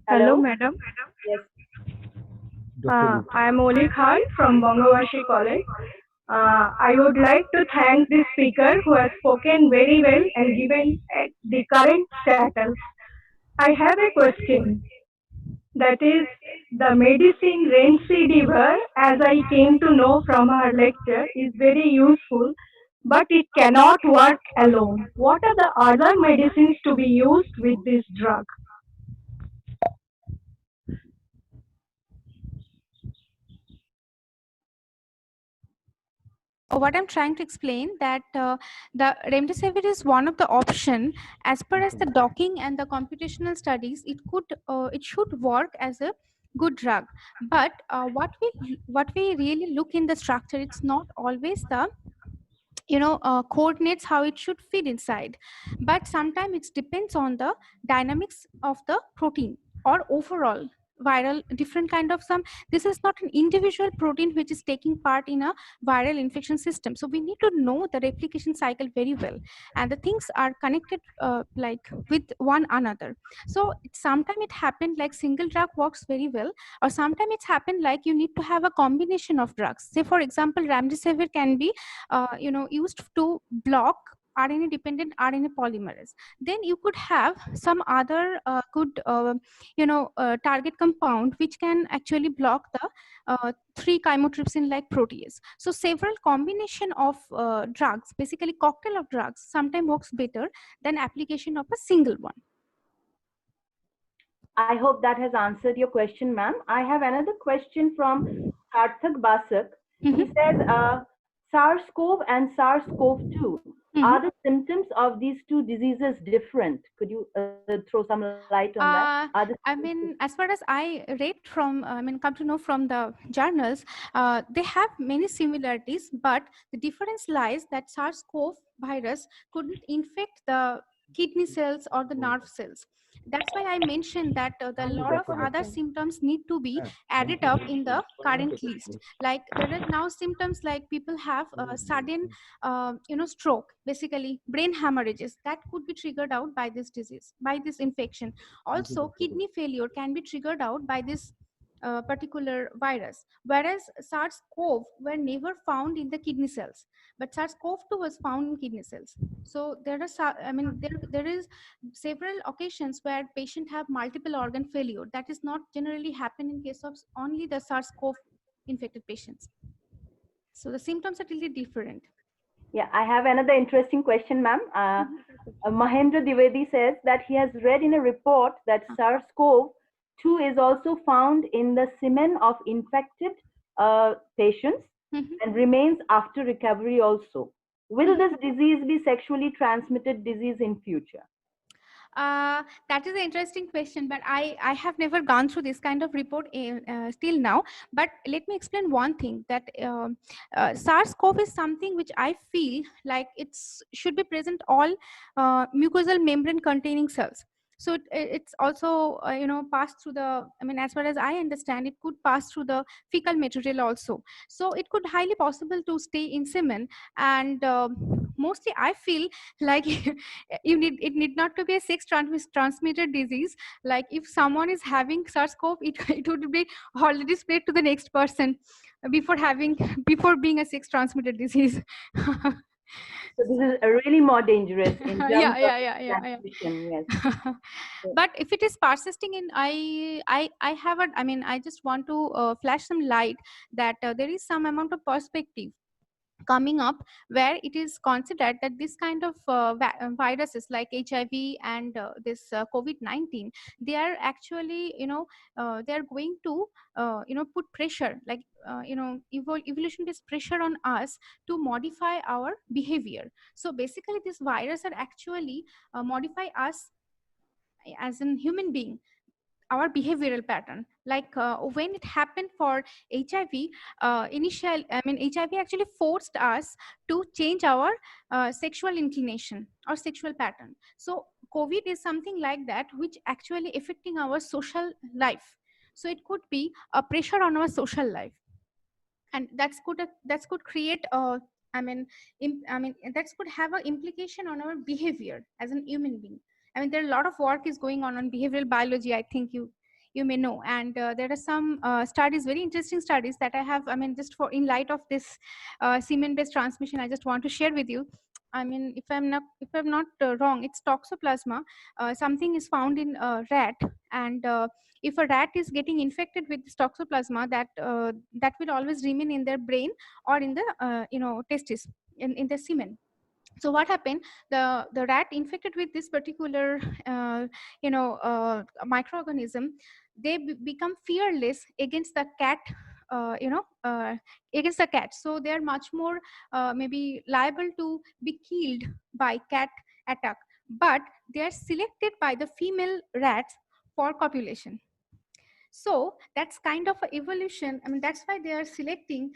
Hello, madam. Yes. I am Oli Khan from Bangavashi College. I would like to thank the speaker who has spoken very well and given the current status. I have a question. That is, the medicine remdesivir, as I came to know from her lecture, is very useful, but it cannot work alone. What are the other medicines to be used with this drug? What I'm trying to explain that the remdesivir is one of the option. As per as the docking and the computational studies, it should work as a good drug. But what we really look in the structure, it's not always the coordinates how it should fit inside, but sometimes it depends on the dynamics of the protein or overall viral different kind of this is not an individual protein which is taking part in a viral infection system. So we need to know the replication cycle very well, and the things are connected like with one another. So sometimes it happened like single drug works very well, or sometimes it's happened like you need to have a combination of drugs. Say for example, remdesivir can be used to block RNA dependent RNA polymerase. Then you could have some other good target compound which can actually block the 3 chymotrypsin like protease. So several combination of drugs, basically cocktail of drugs, sometimes works better than application of a single one. I hope that has answered your question, ma'am. I have another question from Karthik Basak. He says SARS-CoV and SARS-CoV-2 Are the symptoms of these two diseases different? Could you throw some light on that? Are the symptoms I mean, as far as I read from, come to know from the journals, they have many similarities, but the difference lies that SARS-CoV virus couldn't infect the kidney cells or the nerve cells. That's why I mentioned that the lot of other symptoms need to be added up in the current list. Like there are now symptoms like people have a sudden, stroke, basically brain hemorrhages that could be triggered out by this disease, by this infection. Also, kidney failure can be triggered out by this particular virus, whereas SARS-CoV were never found in the kidney cells, but SARS-CoV-2 was found in kidney cells. So there are, there is several occasions where patient have multiple organ failure. That is not generally happen in case of only the SARS-CoV infected patients. So the symptoms are really different. Yeah, I have another interesting question, ma'am. Mahendra Dwivedi says that he has read in a report that SARS-CoV-2 is also found in the semen of infected patients and remains after recovery also. Will this disease be sexually transmitted disease in future? That is an interesting question, but I have never gone through this kind of report still now. But let me explain one thing, that SARS-CoV is something which I feel like it's should be present all mucosal membrane containing cells. So it's also passed through the, I mean, as far as I understand, it could pass through the fecal material also. So it could highly possible to stay in semen, and mostly I feel like it need not to be a sex transmitted disease. Like if someone is having SARS-CoV, it would be already spread to the next person before having before being a sex transmitted disease. So this is really more dangerous in terms of Yeah. transmission. Yes. But if it is persisting in, I have a, I mean, I just want to flash some light that there is some amount of perspective coming up where it is considered that this kind of viruses like HIV and this COVID-19, they are actually, they are going to put pressure, like evolution based pressure on us to modify our behavior. So basically this virus are actually modify us as a human being, our behavioral pattern. Like when it happened for HIV, HIV actually forced us to change our sexual inclination or sexual pattern. So COVID is something like that, which actually affecting our social life. So it could be a pressure on our social life, and that could create a, that could have an implication on our behavior as a human being. I mean, there are a lot of work is going on behavioral biology, I think you may know. And there are some studies, very interesting studies that I have, I mean, just for in light of this semen based transmission, I just want to share with you. I mean, if I'm not wrong, it's toxoplasma. Something is found in rat, and if a rat is getting infected with this toxoplasma, that will always remain in their brain or in the testis, in the semen. So what happened, the rat infected with this particular microorganism, they become fearless against the cat, against the cat. So they are much more maybe liable to be killed by cat attack, but they are selected by the female rats for copulation. So that's kind of a evolution. I mean, that's why they are selecting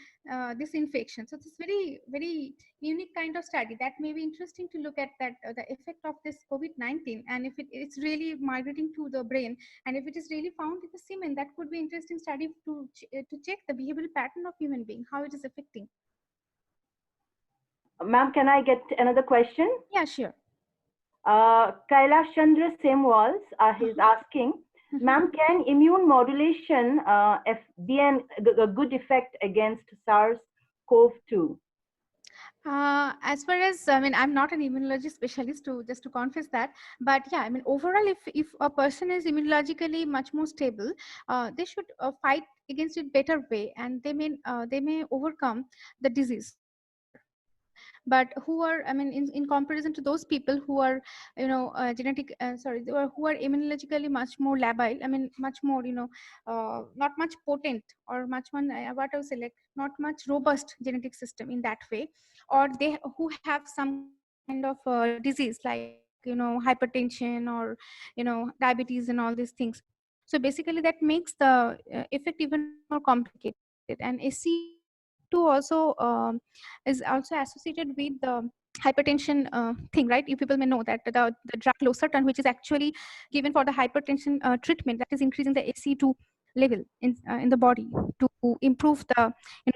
this infection. So it's very, very unique kind of study that may be interesting to look at, that the effect of this COVID-19, and if it's really migrating to the brain, and if it is really found in the semen, that could be interesting study to check the behavioral pattern of human being, how it is affecting. Ma'am, can I get another question? Yeah, sure. Kailash Chandra Semwals is asking, ma'am, can immune modulation be a good effect against SARS-CoV-2? As far as, I mean, I'm not an immunology specialist, to just to confess that, but yeah, I mean, overall, if a person is immunologically much more stable, they should fight against it better way, and they may overcome the disease better. But who are, I mean, in comparison to those people who are, who are immunologically much more labile, I mean, much more, not much potent, or much more, what I would say, like not much robust genetic system in that way, or they who have some kind of kind of disease like hypertension or diabetes and all these things. So basically that makes the effect even more complicated. And SC2 also is also associated with the hypertension thing, right? You people may know that the drug losartan, which is actually given for the hypertension treatment, that is increasing the AC2 level in the body to improve the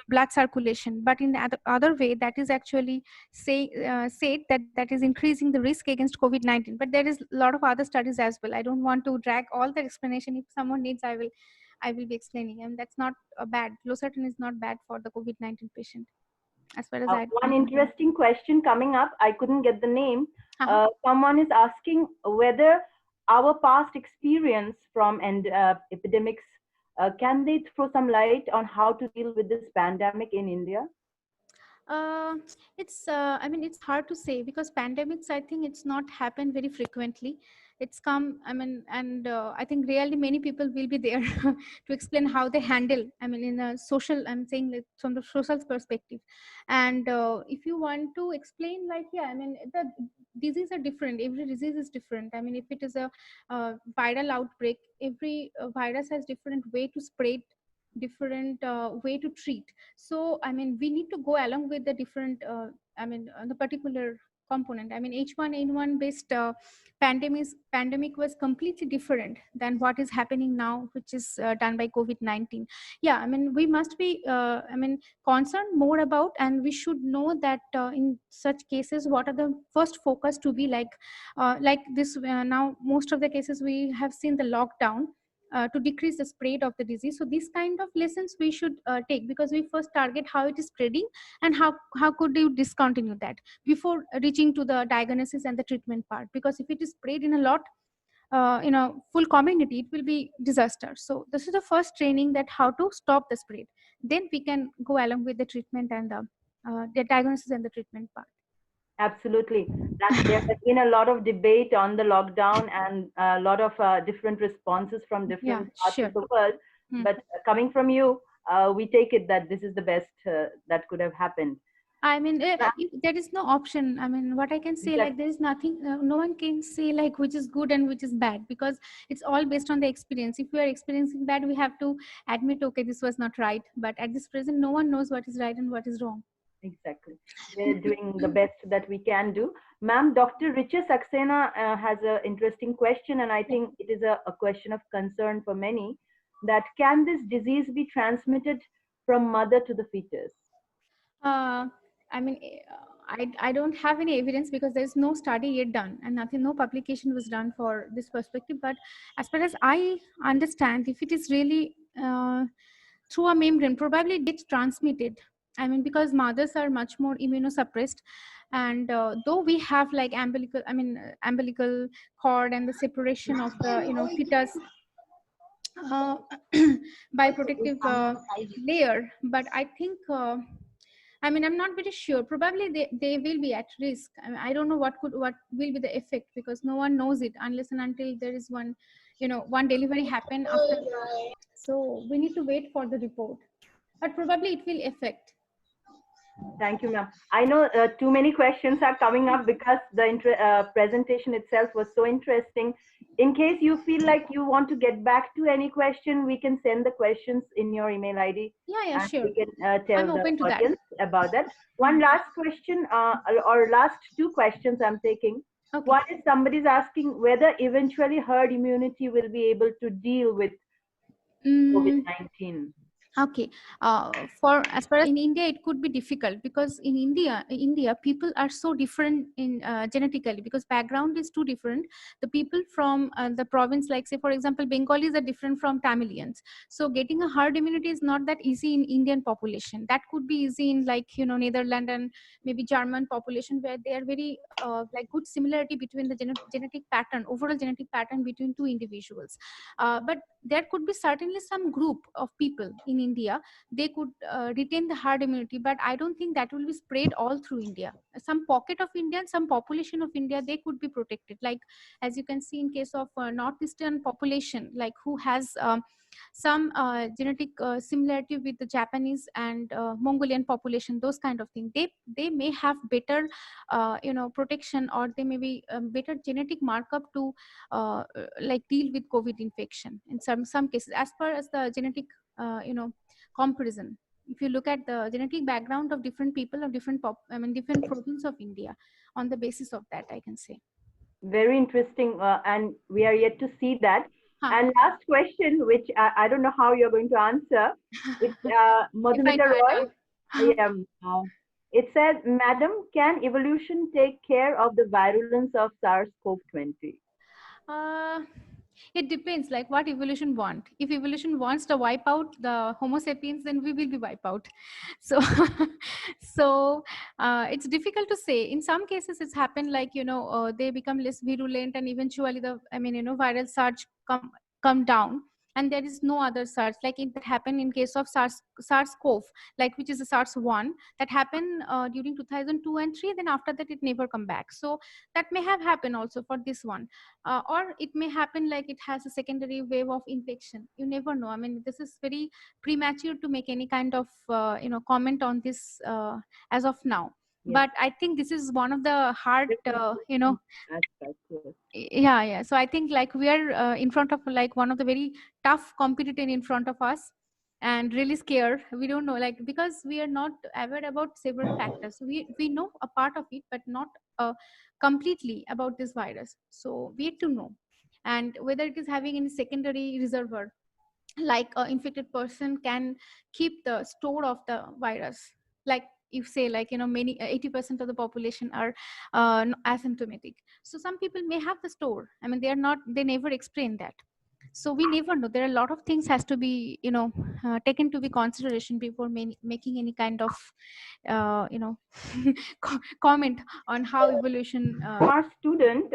blood circulation. But in the other way, that is actually said that that is increasing the risk against COVID-19. But there is a lot of other studies as well. I don't want to drag all the explanation. If someone needs, I will be explaining. And that's not bad. Losartan is not bad for the COVID-19 patient, as far as I One interesting question coming up. I couldn't get the name. Uh-huh. Someone is asking whether our past experience from epidemics can they throw some light on how to deal with this pandemic in India? Uh, it's I mean it's hard to say because pandemics, I think it's not happened very frequently. It's come, I mean, and I think really many people will be there to explain how they handle, I mean, in a social, I'm saying like from the social perspective. And if you want to explain, like, yeah, I mean, the diseases are different. Every disease is different. I mean, if it is a viral outbreak, every virus has different way to spread, different way to treat. So I mean we need to go along with the different the particular component. I mean H1N1 based pandemic was completely different than what is happening now, which is done by COVID-19. Yeah, I mean we must be concerned more about, and we should know that in such cases what are the first focus to be like this now most of the cases we have seen the lockdown to decrease the spread of the disease. So these kind of lessons we should take, because we first target how it is spreading and how could you discontinue that before reaching to the diagnosis and the treatment part. Because if it is spread in a lot, full community, it will be disaster. So this is the first training, that how to stop the spread. Then we can go along with the treatment and the diagnosis and the treatment part. Absolutely. That there has been a lot of debate on the lockdown and a lot of different responses from different parts Sure. of the world. But coming from you, we take it that this is the best that could have happened. I mean, there is no option. I mean, what I can say, like, there is nothing, no one can say, like, which is good and which is bad, because it's all based on the experience. If we are experiencing bad, we have to admit, okay, this was not right. But at this present, no one knows what is right and what is wrong. Exactly. We're doing the best that we can do. Ma'am, Dr. Richa Saxena has an interesting question, and I think it is a question of concern for many, that can this disease be transmitted from mother to the fetus? I mean, I don't have any evidence because there's no study yet done, and no publication was done for this perspective. But as far as I understand, if it is really through a membrane, probably it gets transmitted. I mean, because mothers are much more immunosuppressed, and though we have like umbilical cord and the separation of the fetus uh, by protective layer, but I think I mean I'm not very sure. Probably they will be at risk. I don't know what will be the effect, because no one knows it unless and until there is one delivery happen after. So we need to wait for the report, but probably it will affect. Thank you, ma'am. I know too many questions are coming up because the presentation itself was so interesting. In case you feel like you want to get back to any question, we can send the questions in your email ID. Yeah, and sure. we can tell I'm open the to that. audience about that. One last question, or last two questions I'm taking. Okay. One is somebody's asking whether eventually herd immunity will be able to deal with COVID-19. Okay. For as far as in India, it could be difficult, because in India people are so different in genetically, because background is too different. The people from the province, like say for example, Bengalis are different from Tamilians. So getting a herd immunity is not that easy in Indian population. That could be easy in Netherlands and maybe German population, where they are very like good similarity between the genetic pattern, overall genetic pattern between two individuals. But there could be certainly some group of people in India, they could retain the herd immunity, but I don't think that will be spread all through India. Some pocket of India and some population of India, they could be protected. Like as you can see in case of northeastern population, like who has some genetic similarity with the Japanese and Mongolian population, those kind of things. They may have better protection, or they may be better genetic markup to like deal with COVID infection in some cases, as per as the genetic comparison. If you look at the genetic background of different people of different different province of India, on the basis of that, I can say. Very interesting, and we are yet to see that. And last question, which I don't know how you're going to answer. It's Madhumita Roy. It says, Madam, can evolution take care of the virulence of SARS-CoV-20? It depends, like what evolution want. If evolution wants to wipe out the Homo sapiens, then we will be wiped out. So, it's difficult to say. In some cases, it's happened like they become less virulent, and eventually the viral surge come down, and there is no other SARS. Like it happened in case of SARS-CoV, like which is a SARS-1 that happened during 2002 and 3. Then after that, it never come back. So that may have happened also for this one, or it may happen like it has a secondary wave of infection. You never know. I mean, this is very premature to make any kind of comment on this as of now. Yes. But I think this is one of the hard yeah. So I think like we are in front of like one of the very tough competitor in front of us, and really scared. We don't know, like, because we are not aware about several factors. We know a part of it, but not completely about this virus. So we have to know, and whether it is having any secondary reservoir, like an infected person can keep the store of the virus. Like if say like many 80% of the population are asymptomatic, so some people may have the store. I mean, they never explain that. So we never know. There are a lot of things has to be taken to be consideration before making any kind of comment on how evolution our student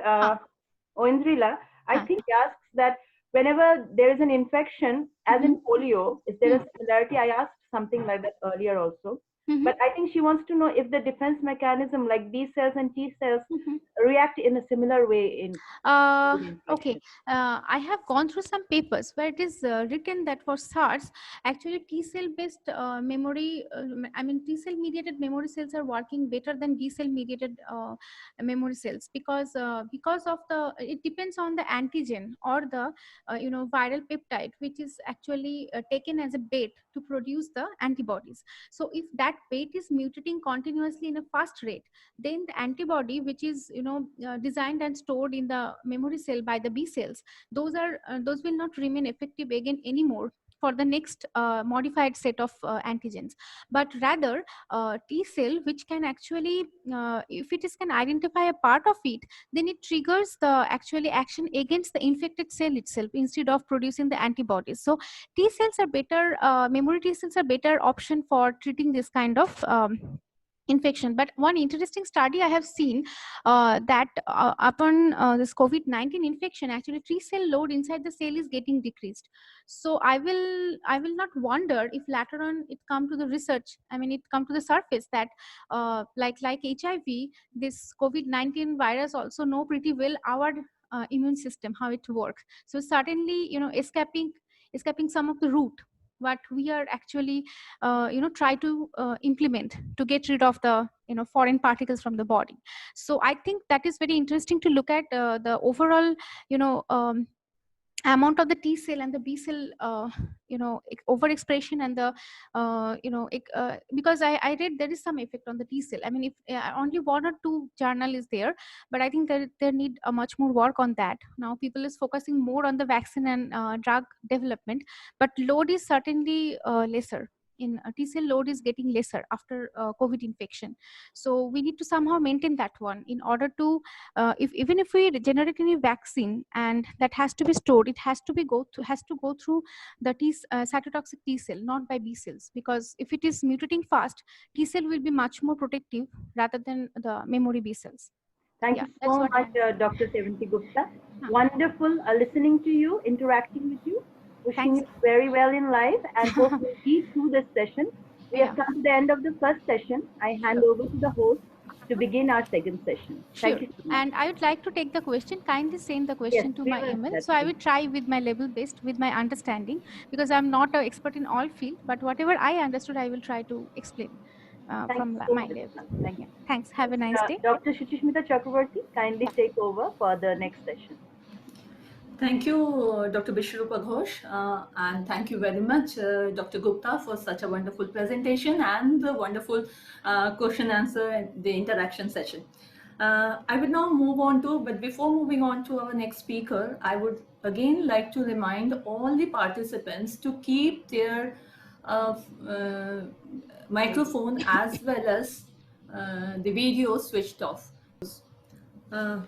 Oindrila, I think asks that whenever there is an infection, as in polio, is there a similarity? I asked something like that earlier also. But I think she wants to know if the defense mechanism like B cells and T cells react in a similar way in okay. I have gone through some papers where it is written that for SARS, actually T cell based memory, T cell mediated memory cells are working better than B cell mediated memory cells, because of the, it depends on the antigen or the viral peptide, which is actually taken as a bait to produce the antibodies. So if that bait is mutating continuously in a fast rate, then the antibody, which is designed and stored in the memory cell by the B cells, those will not remain effective again anymore for the next modified set of antigens, but rather T cell, which can actually if it is can identify a part of it, then it triggers the actually action against the infected cell itself instead of producing the antibodies. So T cells are better, memory T cells are better option for treating this kind of infection. But one interesting study I have seen that upon this COVID-19 infection, actually T cell load inside the cell is getting decreased. So I will not wonder if later on it come to the research, it come to the surface that like HIV, this COVID-19 virus also know pretty well our immune system, how it works. So certainly escaping some of the root what we are actually try to implement to get rid of the foreign particles from the body. So I think that is very interesting to look at the overall amount of the T cell and the B cell overexpression, and the because I read there is some effect on the T cell. If only 1 or 2 journal is there, but I think that there need a much more work on that. Now people is focusing more on the vaccine and drug development, but load is certainly lesser. In T cell load is getting lesser after COVID infection. So we need to somehow maintain that one in order to even if we generate any vaccine and that has to be stored, it has to go through the cytotoxic T cell, not by B cells, because if it is mutating fast, T cell will be much more protective rather than the memory B cells. Thank you so much, Dr. Sebanti Gupta. Wonderful listening to you, interacting with you. Wishing Thanks. you very well in life and hope you see through this session. We have Yeah, come to the end of the first session. I hand sure. over to the host to begin our second session. Thank Sure. you so much. And I would like to take the question. Kindly send the Yes, question to we my will do email. that. So I will try with my level best, with my understanding, because I'm not an expert in all field, but whatever I understood, I will try to explain Thank from you so my much, level. ma'am. Thank Yeah. you. Thanks. Have a nice day. Dr. Shuchishmita Chakraborti, kindly Yeah. take over for the next session. Thank you, Dr. Vishrupa Ghosh, and thank you very much, Dr. Gupta, for such a wonderful presentation and the wonderful question answer and the interaction session. I would now move on to, but before moving on to our next speaker, I would again like to remind all the participants to keep their uh, uh, microphone as well as the video switched off. Uh,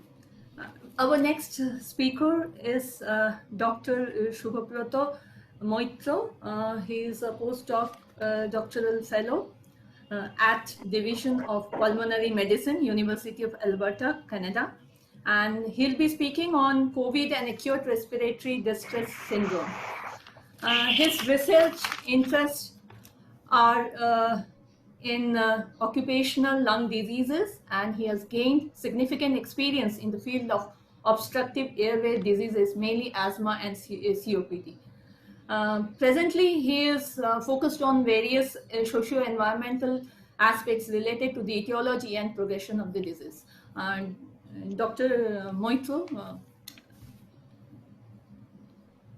our next speaker is Dr. Subhabrata Moitra. He is a postdoc doctoral fellow at Division of Pulmonary Medicine, University of Alberta, Canada. And he'll be speaking on COVID and acute respiratory distress syndrome. His research interests are in occupational lung diseases, and he has gained significant experience in the field of obstructive airway diseases, mainly asthma and COPD. Presently, he is focused on various socio-environmental aspects related to the etiology and progression of the disease. And Dr. Moitra,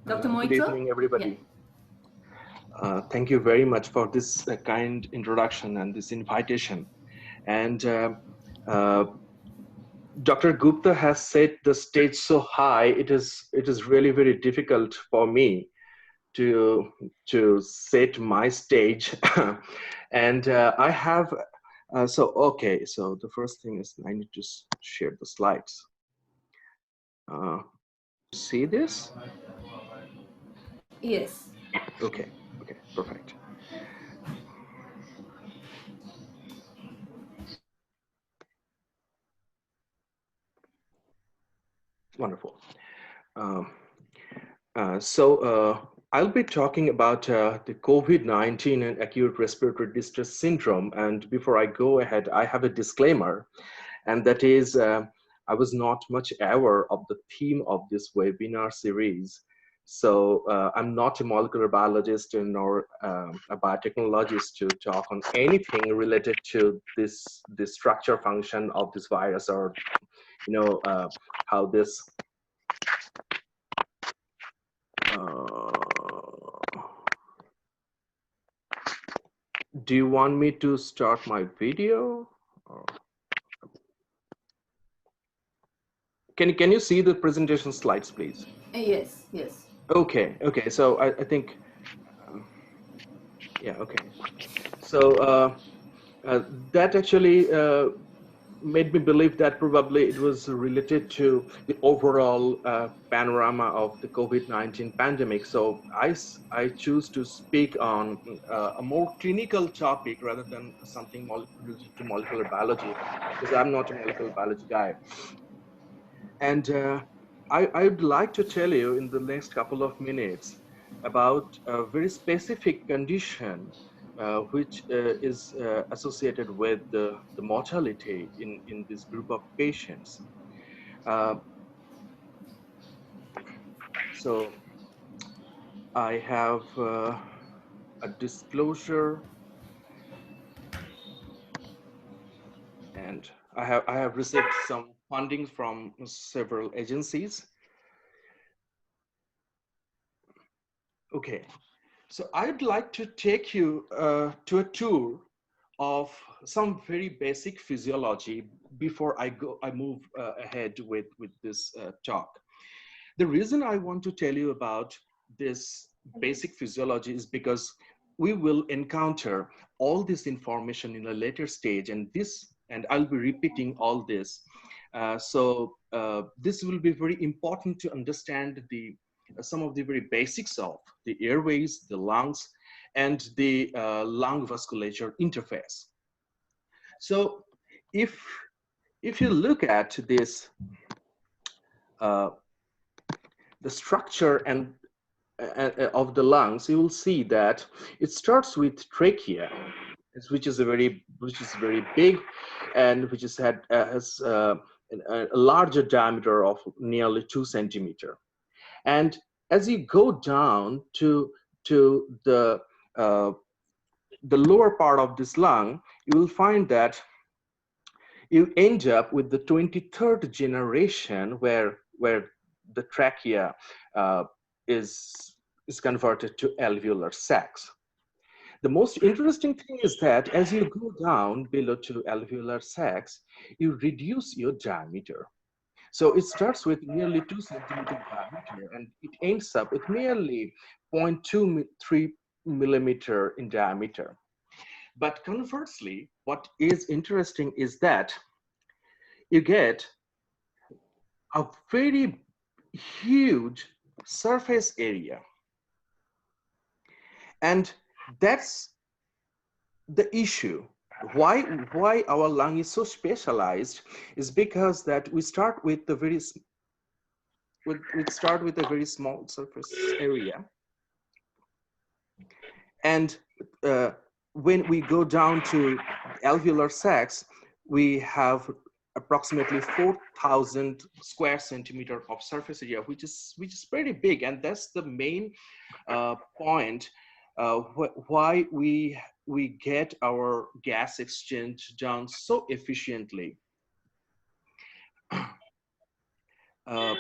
Dr. Good Moitra, evening, yeah. everybody. Thank you very much for this kind introduction and this invitation. And Dr. Gupta has set the stage so high. It is really very difficult for me to set my stage. And I have okay. So the first thing is I need to share the slides. See this? Yes. Okay. Okay. Perfect. Wonderful. I'll be talking about the COVID-19 and acute respiratory distress syndrome. And before I go ahead, I have a disclaimer, and that is I was not much aware of the theme of this webinar series. So I'm not a molecular biologist nor a biotechnologist to talk on anything related to this structure function of this virus, or how this do you want me to start my video? Or can you see the presentation slides, please? Yes, yes. Okay, okay. So I think, yeah, okay. So that actually made me believe that probably it was related to the overall panorama of the COVID-19 pandemic. So I choose to speak on a more clinical topic rather than something related to molecular biology, because I'm not a molecular biology guy. And I'd like to tell you in the next couple of minutes about a very specific condition which is associated with the mortality in this group of patients. Uh, so I have a disclosure, and I have received some funding from several agencies. Okay, so I'd like to take you to a tour of some very basic physiology before I move ahead with this talk. The reason I want to tell you about this basic physiology is because we will encounter all this information in a later stage, and I'll be repeating all this. So this will be very important to understand some of the very basics of the airways, the lungs, and the lung vasculature interface. So if you look at this, the structure and of the lungs, you will see that it starts with trachea, which is very big, and which has a larger diameter of nearly 2 centimeters. And as you go down to the lower part of this lung, you will find that you end up with the 23rd generation, where the trachea is converted to alveolar sacs. The most interesting thing is that as you go down below to alveolar sacs, you reduce your diameter. So it starts with nearly 2 centimeter diameter, and it ends up with merely 0.23 millimeter in diameter. But conversely, what is interesting is that you get a very huge surface area. And that's the issue. Why our lung is so specialized is because that we start with a very small surface area, and when we go down to alveolar sacs, we have approximately 4,000 square centimeter of surface area, which is pretty big, and that's the main point why we get our gas exchange done so efficiently. I'm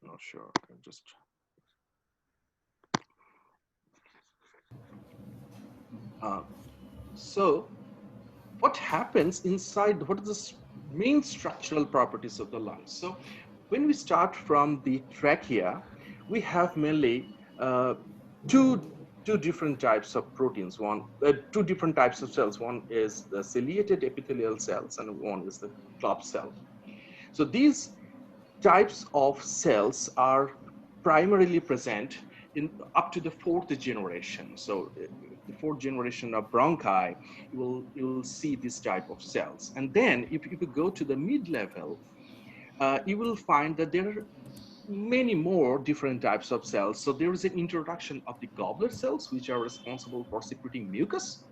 not sure. Just so what happens inside? What are the main structural properties of the lungs? So when we start from the trachea, we have mainly two different types of proteins. Two different types of cells. One is the ciliated epithelial cells, and one is the club cell. So these types of cells are primarily present in up to the 4th generation. So the 4th generation of bronchi, you will see this type of cells. And then if you go to the mid-level, you will find that there are many more different types of cells. So there is an introduction of the goblet cells, which are responsible for secreting mucus.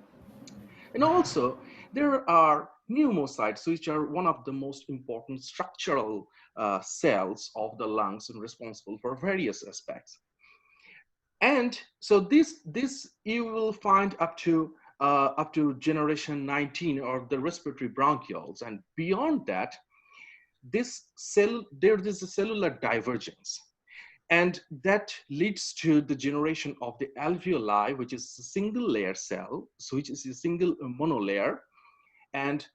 And also, there are pneumocytes, which are one of the most important structural cells of the lungs and responsible for various aspects. And so this you will find up to generation 19, or the respiratory bronchioles. And beyond that, there is a cellular divergence. And that leads to the generation of the alveoli, which is a single layer cell, so which is a single monolayer. And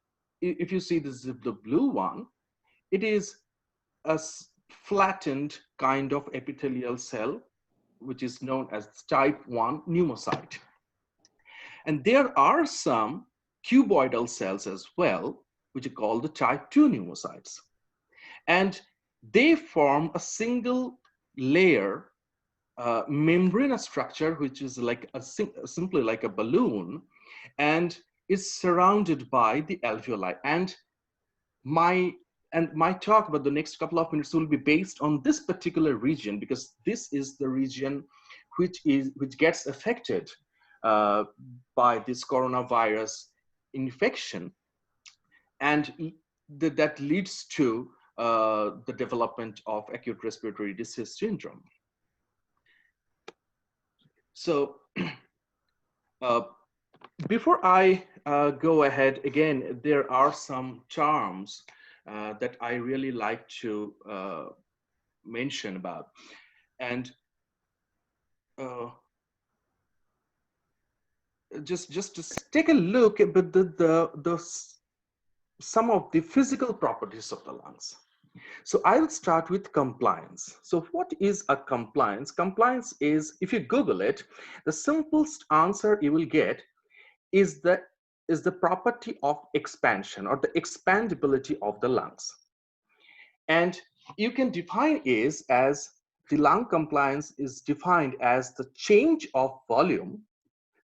if you see this is the blue one, it is a flattened kind of epithelial cell, which is known as type 1 pneumocyte. And there are some cuboidal cells as well, which are called the type 2 pneumocytes. And they form a single layer membranous structure, which is like simply like a balloon, and is surrounded by the alveoli. And my talk about the next couple of minutes will be based on this particular region, because this is the region which gets affected by this coronavirus infection, and that leads to the development of acute respiratory distress syndrome. So before I go ahead, again, there are some terms that I really like to mention about. And just to take a look at some of the physical properties of the lungs. So I'll start with compliance. So what is a compliance? Compliance is, if you Google it, the simplest answer you will get is the property of expansion, or the expandability of the lungs. And you can define it as the lung compliance is defined as the change of volume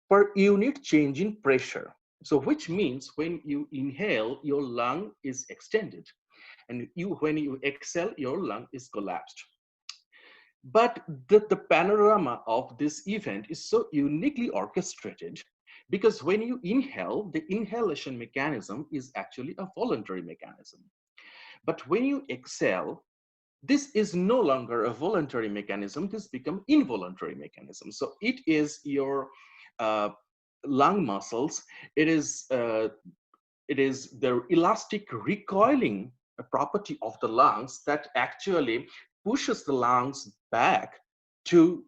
per unit change in pressure. So which means when you inhale, your lung is extended, and when you exhale, your lung is collapsed. But the panorama of this event is so uniquely orchestrated because when you inhale, the inhalation mechanism is actually a voluntary mechanism. But when you exhale, this is no longer a voluntary mechanism, this becomes involuntary mechanism. So it is your lung muscles, it is the elastic recoiling property of the lungs that actually pushes the lungs back to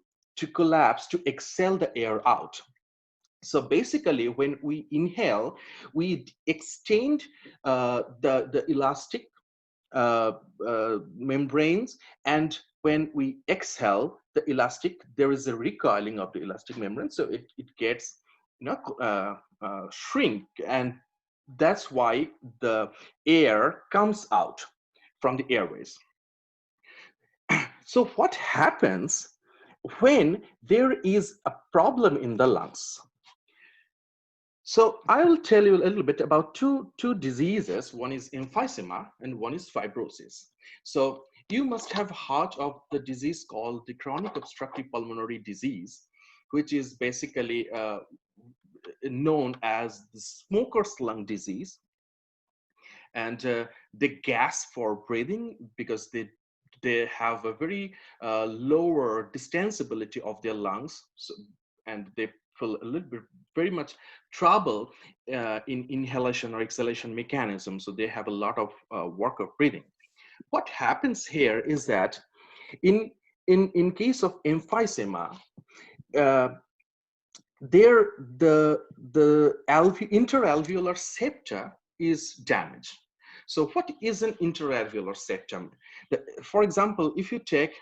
collapse, to exhale the air out. So basically, when we inhale, we extend the elastic membranes, and when we exhale, the elastic, there is a recoiling of the elastic membrane, so it gets shrink, and that's why the air comes out from the airways. So what happens when there is a problem in the lungs? So I will tell you a little bit about two diseases. One is emphysema and one is fibrosis. So you must have heard of the disease called the chronic obstructive pulmonary disease, which is basically known as the smoker's lung disease. And they gasp for breathing because they have a very lower distensibility of their lungs, and they feel a little bit very much trouble in inhalation or exhalation mechanism. So they have a lot of work of breathing. What happens here is that in case of emphysema, the interalveolar septa is damaged. So what is an interalveolar septum? For example, if you take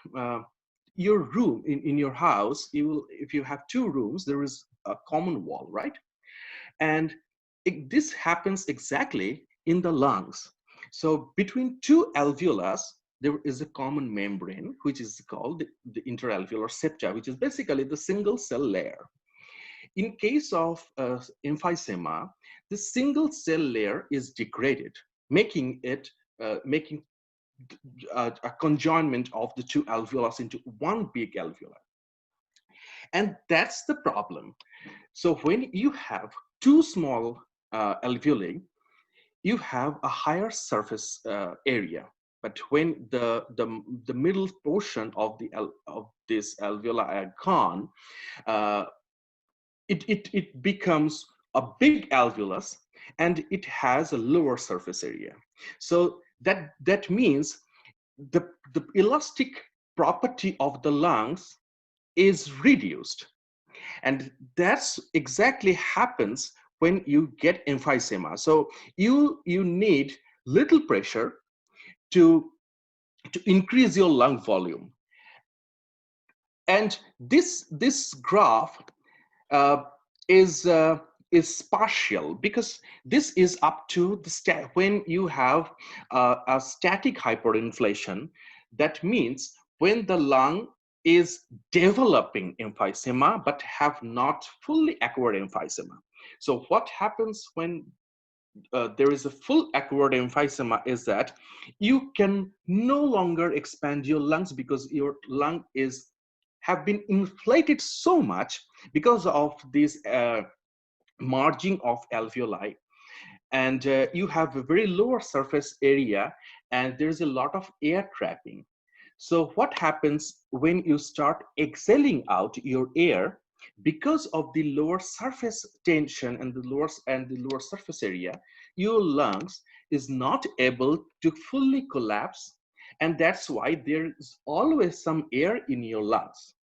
your room in your house, if you have two rooms, there is a common wall, right? And this happens exactly in the lungs. So between two alveolus, there is a common membrane, which is called the interalveolar septa, which is basically the single cell layer. In case of emphysema, the single cell layer is degraded, making it a conjoinment of the two alveolus into one big alveoli. And that's the problem. So when you have two small alveoli, you have a higher surface area. But when the middle portion of this alveoli are gone, it becomes a big alveolus, and it has a lower surface area. So that means the elastic property of the lungs is reduced. And that's exactly happens when you get emphysema. So you need little pressure to increase your lung volume. And this graph is partial, because this is up to the when you have a static hyperinflation. That means when the lung is developing emphysema but have not fully acquired emphysema. So what happens when there is a full acquired emphysema is that you can no longer expand your lungs, because your lung have been inflated so much because of this merging of alveoli, and you have a very lower surface area, and there's a lot of air trapping. So what happens when you start exhaling out your air? Because of the lower surface tension and the lower surface area, your lungs is not able to fully collapse, and that's why there is always some air in your lungs,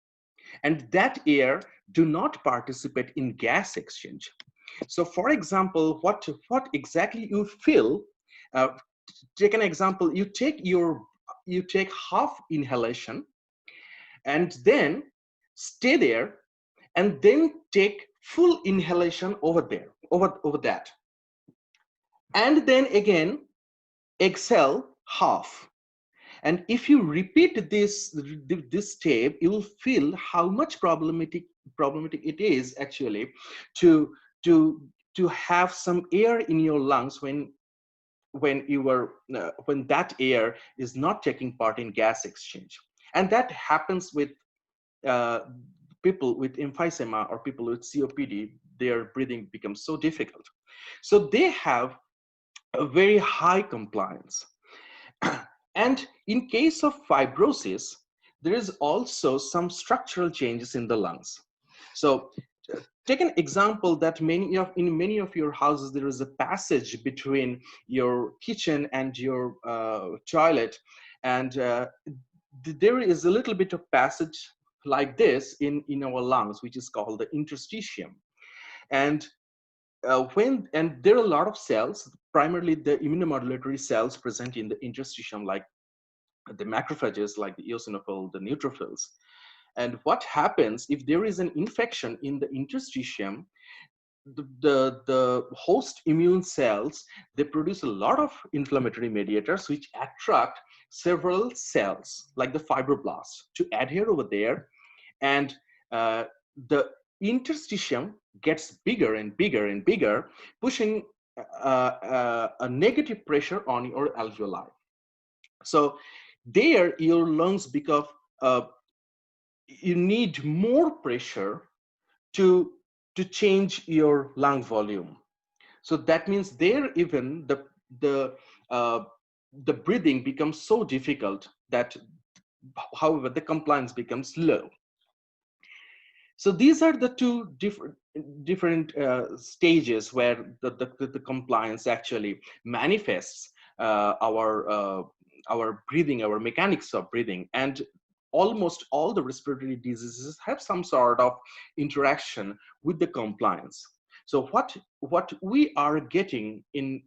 and that air do not participate in gas exchange. So for example, what exactly you feel, take an example, you take half inhalation and then stay there, and then take full inhalation over that, and then again exhale half. And if you repeat this step, you will feel how much problematic it is actually to to have some air in your lungs when that air is not taking part in gas exchange. And that happens with people with emphysema or people with COPD. Their breathing becomes so difficult. So they have a very high compliance. And in case of fibrosis, there is also some structural changes in the lungs. So take an example that in many of your houses, there is a passage between your kitchen and your toilet. And there is a little bit of passage like this in our lungs, which is called the interstitium. And there are a lot of cells, primarily the immunomodulatory cells present in the interstitium, like the macrophages, like the eosinophil, the neutrophils. And what happens if there is an infection in the interstitium? The host immune cells, they produce a lot of inflammatory mediators which attract several cells like the fibroblasts to adhere over there, and the interstitium gets bigger and bigger and bigger, pushing a negative pressure on your alveoli. So there your lungs become you need more pressure to change your lung volume. So that means there even the breathing becomes so difficult that, however, the compliance becomes low. So these are the two different stages where the compliance actually manifests our breathing, our mechanics of breathing. And almost all the respiratory diseases have some sort of interaction with the compliance. So what we are getting in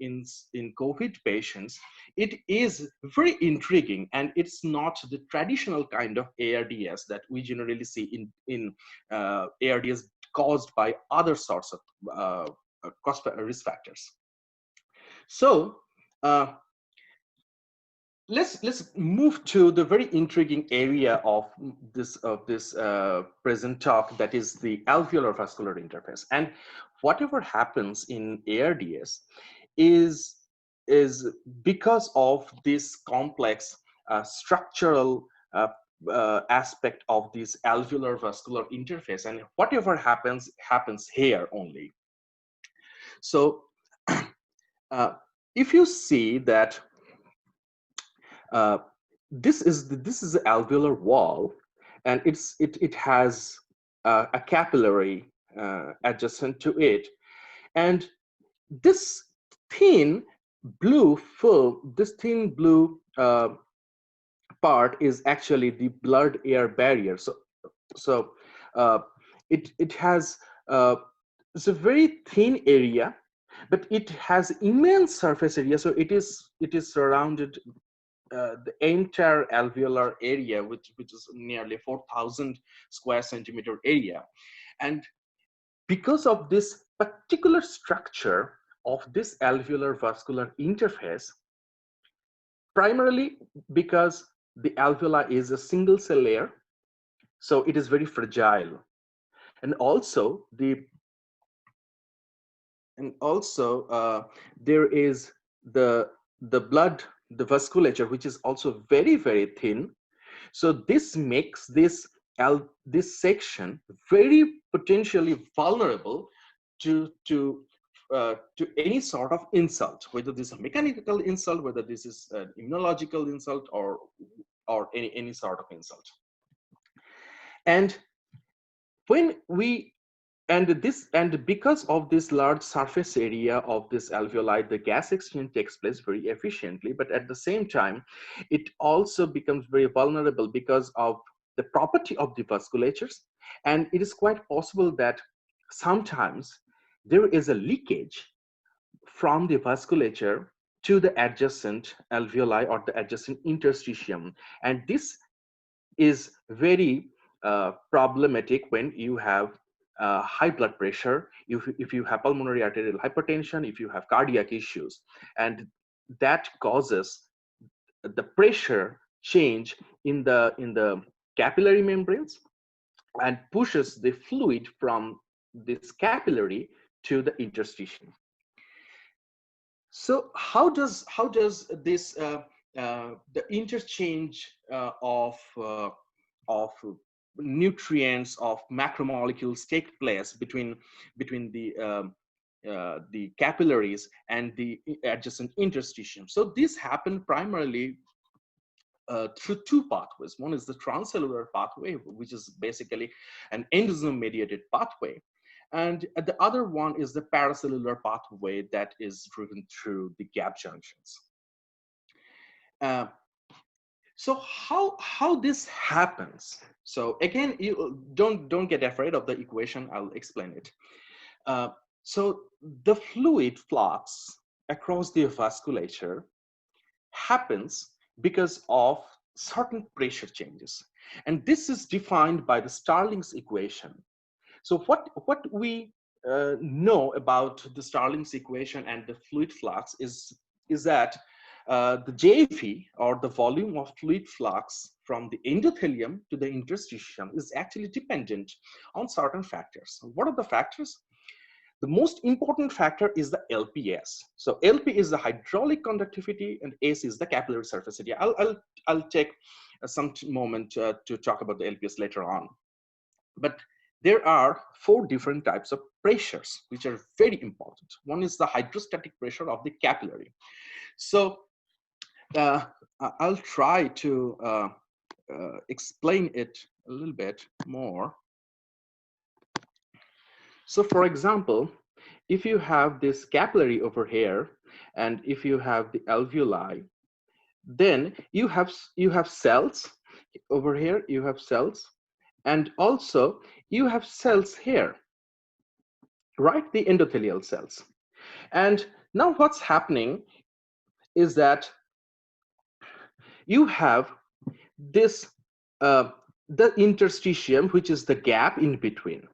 COVID patients, it is very intriguing, and it's not the traditional kind of ARDS that we generally see in ARDS caused by other sorts of risk factors. So let's move to the very intriguing area of this present talk, that is the alveolar vascular interface. And whatever happens in ARDS is because of this complex structural aspect of this alveolar vascular interface, and whatever happens here only. So if you see that this is the alveolar wall, and it has a capillary adjacent to it, and this thin blue part is actually the blood-air barrier. So it has it's a very thin area, but it has immense surface area. So it is surrounded the entire alveolar area, which is nearly 4,000 square centimeter area. And because of this particular structure of this alveolar vascular interface, primarily because the alveoli is a single cell layer, so it is very fragile. And also there is the blood, the vasculature, which is also very, very thin. So this makes this section very potentially vulnerable to any sort of insult, whether this is a mechanical insult, whether this is an immunological insult, or any sort of insult. And because of this large surface area of this alveoli, the gas exchange takes place very efficiently, but at the same time, it also becomes very vulnerable because of the property of the vasculatures. And it is quite possible that sometimes there is a leakage from the vasculature to the adjacent alveoli or the adjacent interstitium. And this is very problematic when you have high blood pressure, if you have pulmonary arterial hypertension, if you have cardiac issues, and that causes the pressure change in the capillary membranes and pushes the fluid from this capillary to the interstitium. So how does this the interchange of nutrients, of macromolecules take place between the capillaries and the adjacent interstitium? So this happened primarily through two pathways. One is the transcellular pathway, which is basically an endosome mediated pathway. And the other one is the paracellular pathway that is driven through the gap junctions. So how this happens? So again, you don't get afraid of the equation. I'll explain it. So the fluid flux across the vasculature happens because of certain pressure changes, and this is defined by the Starling's equation. So what we know about the Starling's equation and the fluid flux is that the JV, or the volume of fluid flux from the endothelium to the interstitium, is actually dependent on certain factors. What are the factors? The most important factor is the LPS. So LP is the hydraulic conductivity and S is the capillary surface area. I'll take some moment to talk about the LPS later on. But there are 4 different types of pressures which are very important. One is the hydrostatic pressure of the capillary. So I'll try to explain it a little bit more. So for example, if you have this capillary over here, and if you have the alveoli, then you have cells over here, you have cells, and also you have cells here, right? The endothelial cells. And now what's happening is that you have this, the interstitium, which is the gap in between.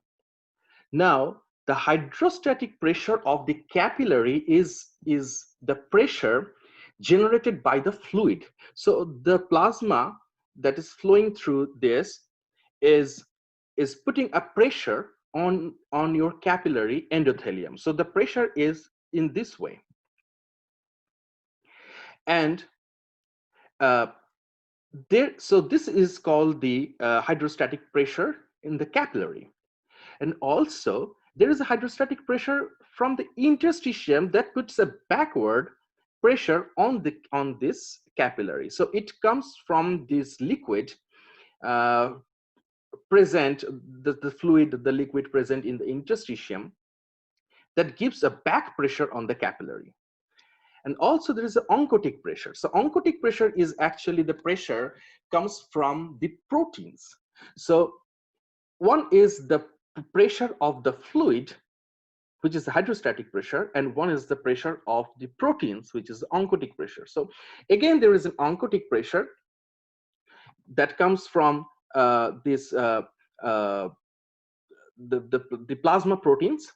Now, the hydrostatic pressure of the capillary is the pressure generated by the fluid. So the plasma that is flowing through this is putting a pressure on your capillary endothelium. So the pressure is in this way. And so this is called the hydrostatic pressure in the capillary. And also there is a hydrostatic pressure from the interstitium that puts a backward pressure on this capillary. So it comes from this liquid present, the fluid, the liquid present in the interstitium, that gives a back pressure on the capillary. And also there is an oncotic pressure. So oncotic pressure is actually the pressure comes from the proteins. So one is the pressure of the fluid, which is the hydrostatic pressure, and one is the pressure of the proteins, which is the oncotic pressure. So again, there is an oncotic pressure that comes from the plasma proteins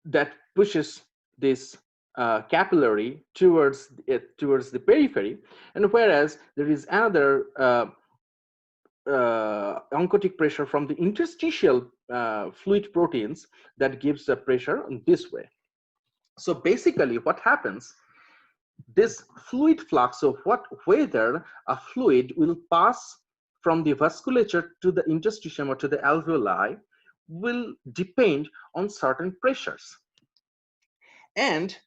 that pushes this capillary towards the periphery, and whereas there is another oncotic pressure from the interstitial fluid proteins that gives the pressure in this way. So basically what happens, this fluid flux of whether a fluid will pass from the vasculature to the interstitium or to the alveoli will depend on certain pressures. And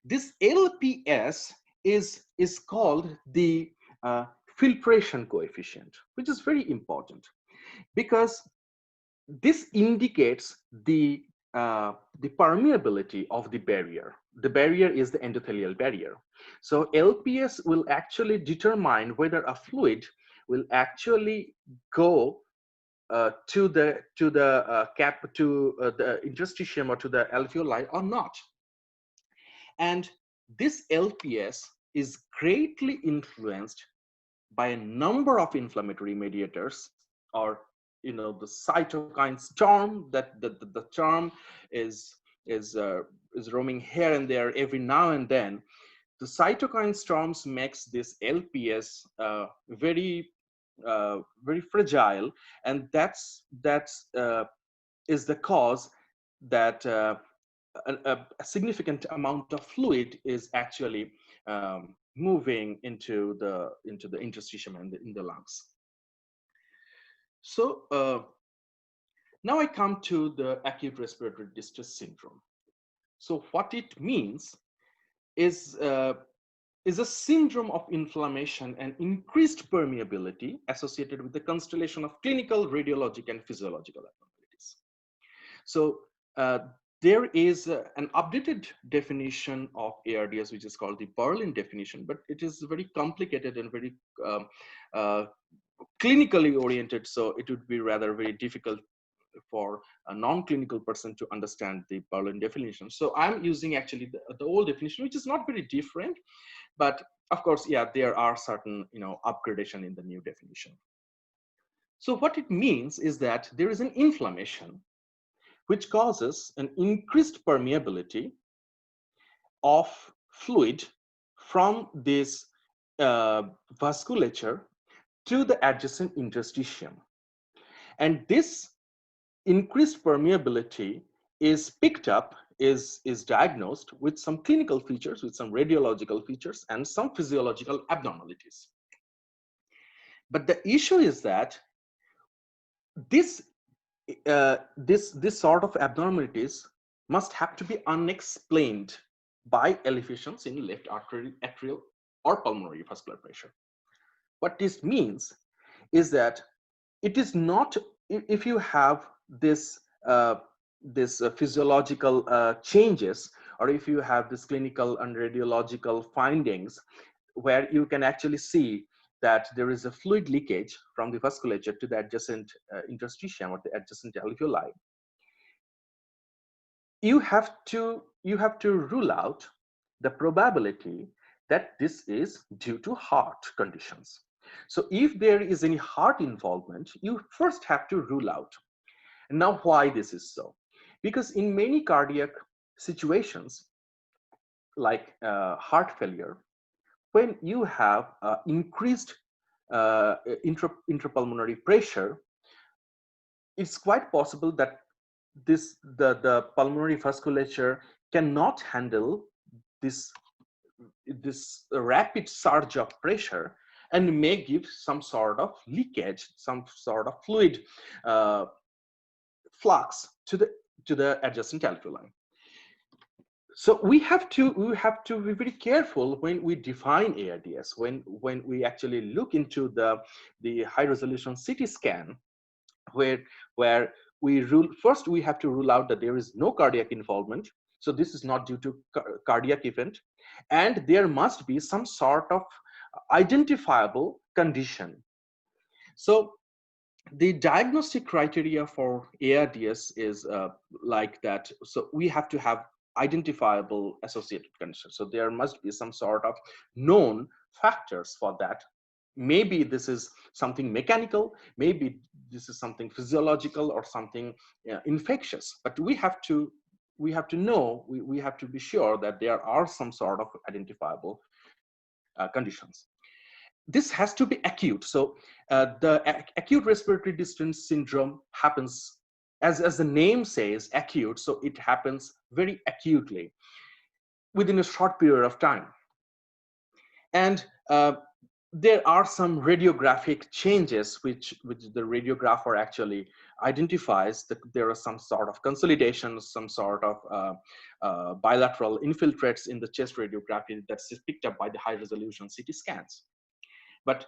this LPS is called the filtration coefficient, which is very important because this indicates the permeability of the barrier. The barrier is the endothelial barrier. So LPS will actually determine whether a fluid will actually go to the interstitium or to the alveoli or not. And this LPS is greatly influenced by a number of inflammatory mediators, or the cytokine storm, that the term is roaming here and there every now and then. The cytokine storms makes this LPS very fragile, and that's is the cause that a significant amount of fluid is actually moving into the interstitium and in the lungs. So now I come to the acute respiratory distress syndrome. So what it means is a syndrome of inflammation and increased permeability associated with the constellation of clinical, radiologic, and physiological abnormalities. So there is an updated definition of ARDS, which is called the Berlin definition, but it is very complicated and very clinically oriented, so it would be rather very difficult for a non-clinical person to understand the Berlin definition. So I'm using actually the old definition, which is not very different, but of course, yeah, there are certain upgradation in the new definition. So what it means is that there is an inflammation which causes an increased permeability of fluid from this vasculature to the adjacent interstitium. And this increased permeability is picked up, is diagnosed with some clinical features, with some radiological features, and some physiological abnormalities. But the issue is that this sort of abnormalities must have to be unexplained by elevations in left atrial or pulmonary vascular pressure. What this means is that it is not, if you have this physiological changes, or if you have this clinical and radiological findings where you can actually see that there is a fluid leakage from the vasculature to the adjacent interstitium or the adjacent alveoli, you have to rule out the probability that this is due to heart conditions. So if there is any heart involvement, you first have to rule out. Now, why this is so? Because in many cardiac situations, like heart failure, when you have increased intrapulmonary pressure, it's quite possible that the pulmonary vasculature cannot handle this rapid surge of pressure and may give some sort of leakage, some sort of fluid flux to the adjacent alveoli. So we have to be very careful when we define ARDS, when we actually look into the high resolution CT scan, where we have to rule out that there is no cardiac involvement. So this is not due to cardiac event, and there must be some sort of identifiable condition. So the diagnostic criteria for ARDS is like that. So we have to have identifiable associated conditions. So there must be some sort of known factors for that. Maybe this is something mechanical, maybe this is something physiological or something infectious, but we have to know, we have to be sure that there are some sort of identifiable conditions. This has to be acute. So the acute respiratory distress syndrome happens, as the name says, acute. So it happens very acutely within a short period of time. And there are some radiographic changes which the radiographer actually identifies that there are some sort of consolidations, some sort of bilateral infiltrates in the chest radiography that's picked up by the high resolution CT scans. But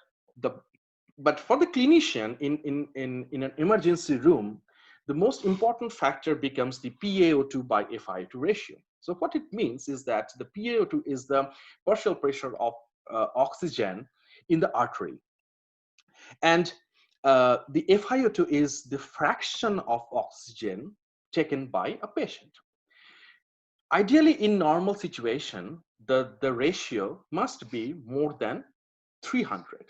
for the clinician in an emergency room, the most important factor becomes the PaO2 by FiO2 ratio. So what it means is that the PaO2 is the partial pressure of oxygen in the artery, and the FiO2 is the fraction of oxygen taken by a patient. Ideally, in normal situation, the ratio must be more than 300.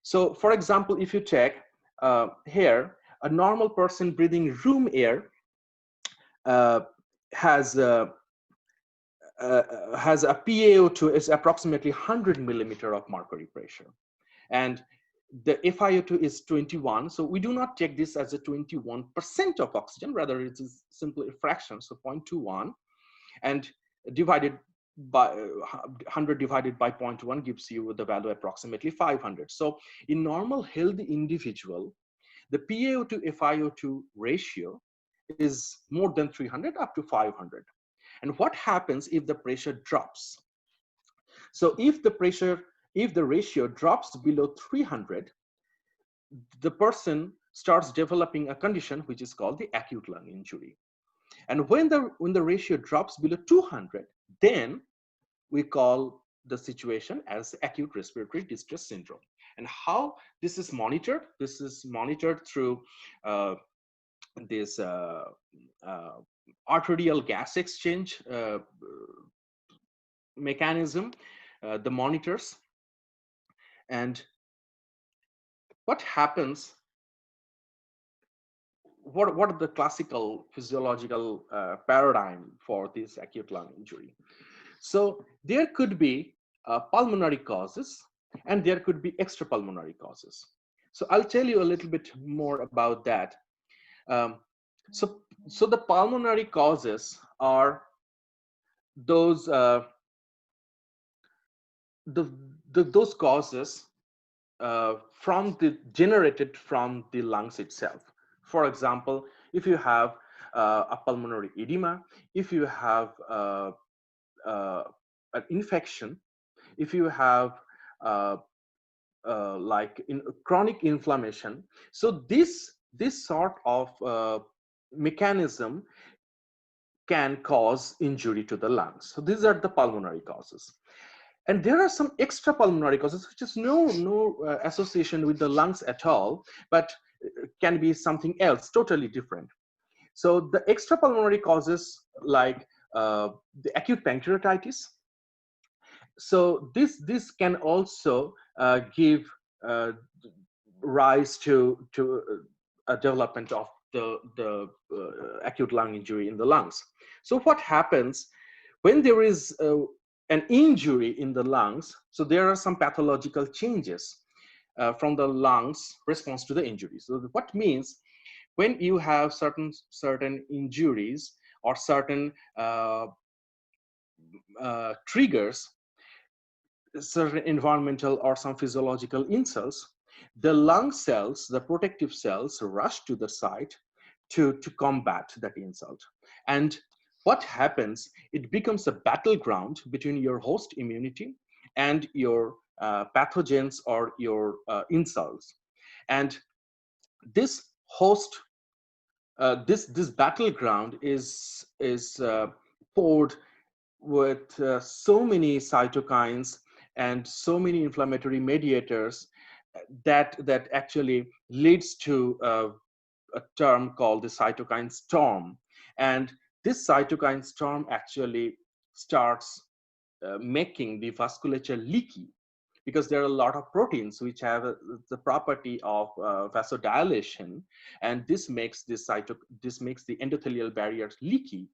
So for example, if you take here, a normal person breathing room air has a PaO2 is approximately 100 millimeter of mercury pressure. And the FiO2 is 21. So we do not take this as a 21% of oxygen, rather it is simply a fraction, so 0.21, and divided by 100 divided by 0.1 gives you the value approximately 500. So in normal healthy individual, the PaO2 to FiO2 ratio is more than 300 up to 500. And what happens if the pressure drops? So if the ratio drops below 300, the person starts developing a condition which is called the acute lung injury. And when the ratio drops below 200, then we call the situation as acute respiratory distress syndrome. And how this is monitored? This is monitored through this arterial gas exchange mechanism, the monitors. And what happens? What are the classical physiological paradigm for this acute lung injury? So there could be pulmonary causes and there could be extrapulmonary causes. So I'll tell you a little bit more about that. So the pulmonary causes are those those causes generated from the lungs itself. For example, if you have a pulmonary edema, if you have an infection, if you have like chronic inflammation, so this sort of mechanism can cause injury to the lungs. So these are the pulmonary causes. And there are some extrapulmonary causes, which is no association with the lungs at all, but can be something else totally different. So the extrapulmonary causes like the acute pancreatitis. So this can also give rise to a development of the acute lung injury in the lungs. So what happens when there is an injury in the lungs? So there are some pathological changes from the lungs response to the injury. So what means when you have certain injuries or certain triggers, certain environmental or some physiological insults, the lung cells, the protective cells, rush to the site to combat that insult. And what happens? It becomes a battleground between your host immunity and your pathogens or your insults. And this host, this battleground is poured with so many cytokines and so many inflammatory mediators that actually leads to a term called the cytokine storm. And this cytokine storm actually starts making the vasculature leaky, because there are a lot of proteins which have the property of vasodilation, and this makes the endothelial barriers leaky,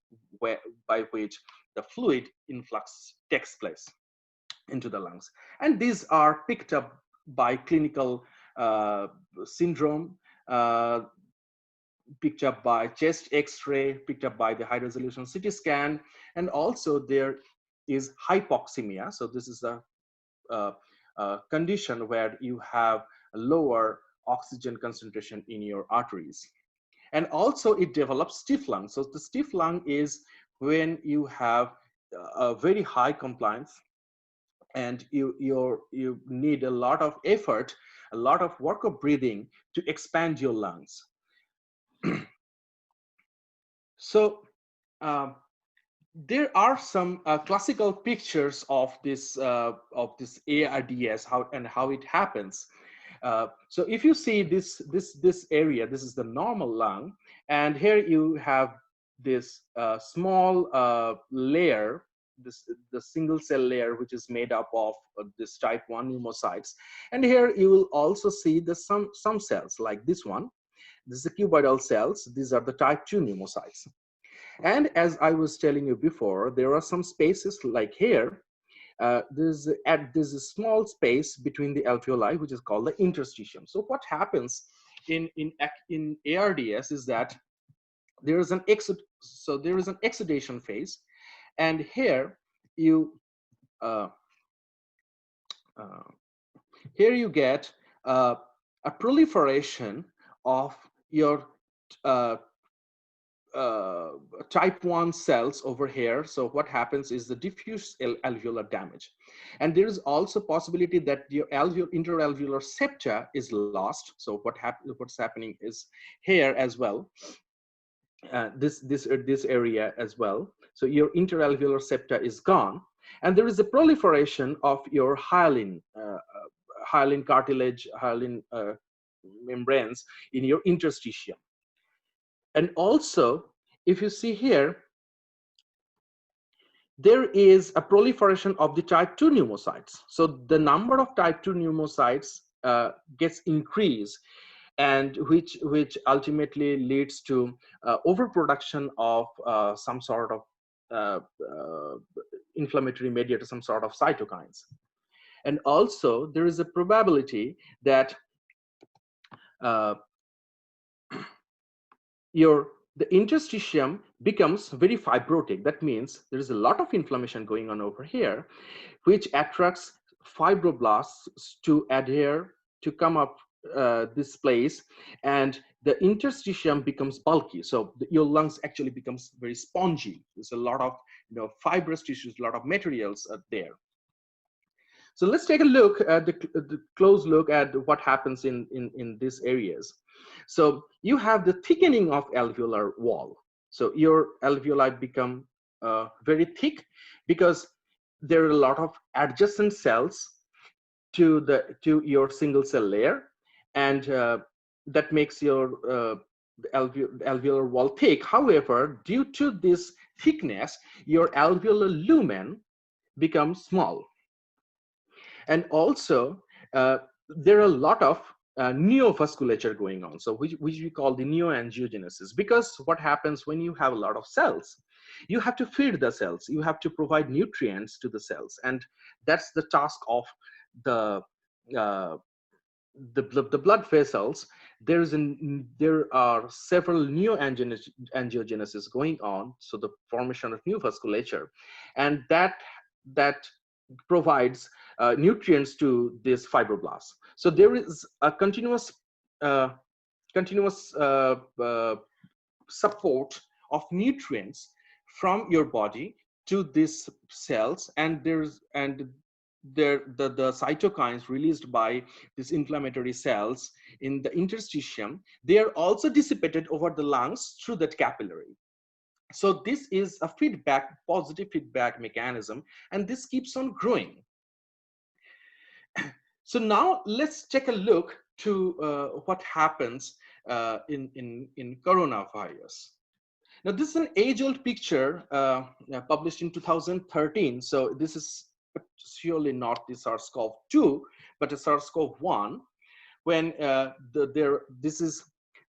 by which the fluid influx takes place into the lungs. And these are picked up by clinical syndrome, picked up by chest x-ray, picked up by the high resolution CT scan, and also there is hypoxemia. So this is a condition where you have a lower oxygen concentration in your arteries. And also it develops stiff lung. So the stiff lung is when you have a very high compliance and you need a lot of effort, a lot of work of breathing to expand your lungs. So there are some classical pictures of this ARDS, how it happens. So if you see this area, this is the normal lung, and here you have this small layer, the single cell layer, which is made up of this type 1 pneumocytes. And here you will also see some cells like this one. This is the cuboidal cells. These are the type 2 pneumocytes. And as I was telling you before, there are some spaces like here there's a small space between the alveoli, which is called the interstitium. So what happens in ARDS is that there is an exudation phase, and here you get a proliferation of your type 1 cells over here. So what happens is the diffuse alveolar damage, and there is also possibility that your interalveolar septa is lost. So what's happening is here as well, this area as well. So your interalveolar septa is gone, and there is a proliferation of your hyaline cartilage, hyaline membranes in your interstitium. And also, if you see here, there is a proliferation of the type 2 pneumocytes. So the number of type 2 pneumocytes gets increased, and which ultimately leads to overproduction of some sort of inflammatory mediator, some sort of cytokines. And also, there is a probability that the interstitium becomes very fibrotic. That means there is a lot of inflammation going on over here, which attracts fibroblasts to adhere, to come up this place, and the interstitium becomes bulky. So your lungs actually becomes very spongy. There's a lot of fibrous tissues, a lot of materials there. So let's take a look at the close look at what happens in these areas. So you have the thickening of alveolar wall. So your alveoli become very thick because there are a lot of adjacent cells to your single cell layer, and that makes your alveolar wall thick. However, due to this thickness, your alveolar lumen becomes small. And also, there are a lot of neovasculature going on, so which we call the neoangiogenesis. Because what happens when you have a lot of cells, you have to feed the cells, you have to provide nutrients to the cells, and that's the task of the blood vessels. There are several neoangiogenesis going on, so the formation of new vasculature, and that provides nutrients to these fibroblasts. So there is a continuous support of nutrients from your body to these cells, and the cytokines released by these inflammatory cells in the interstitium, they are also dissipated over the lungs through that capillary. So this is a positive feedback mechanism, and this keeps on growing. So now let's take a look to what happens in coronavirus. Now this is an age-old picture published in 2013. So this is surely not the SARS-CoV-2, but a SARS-CoV-1. When this is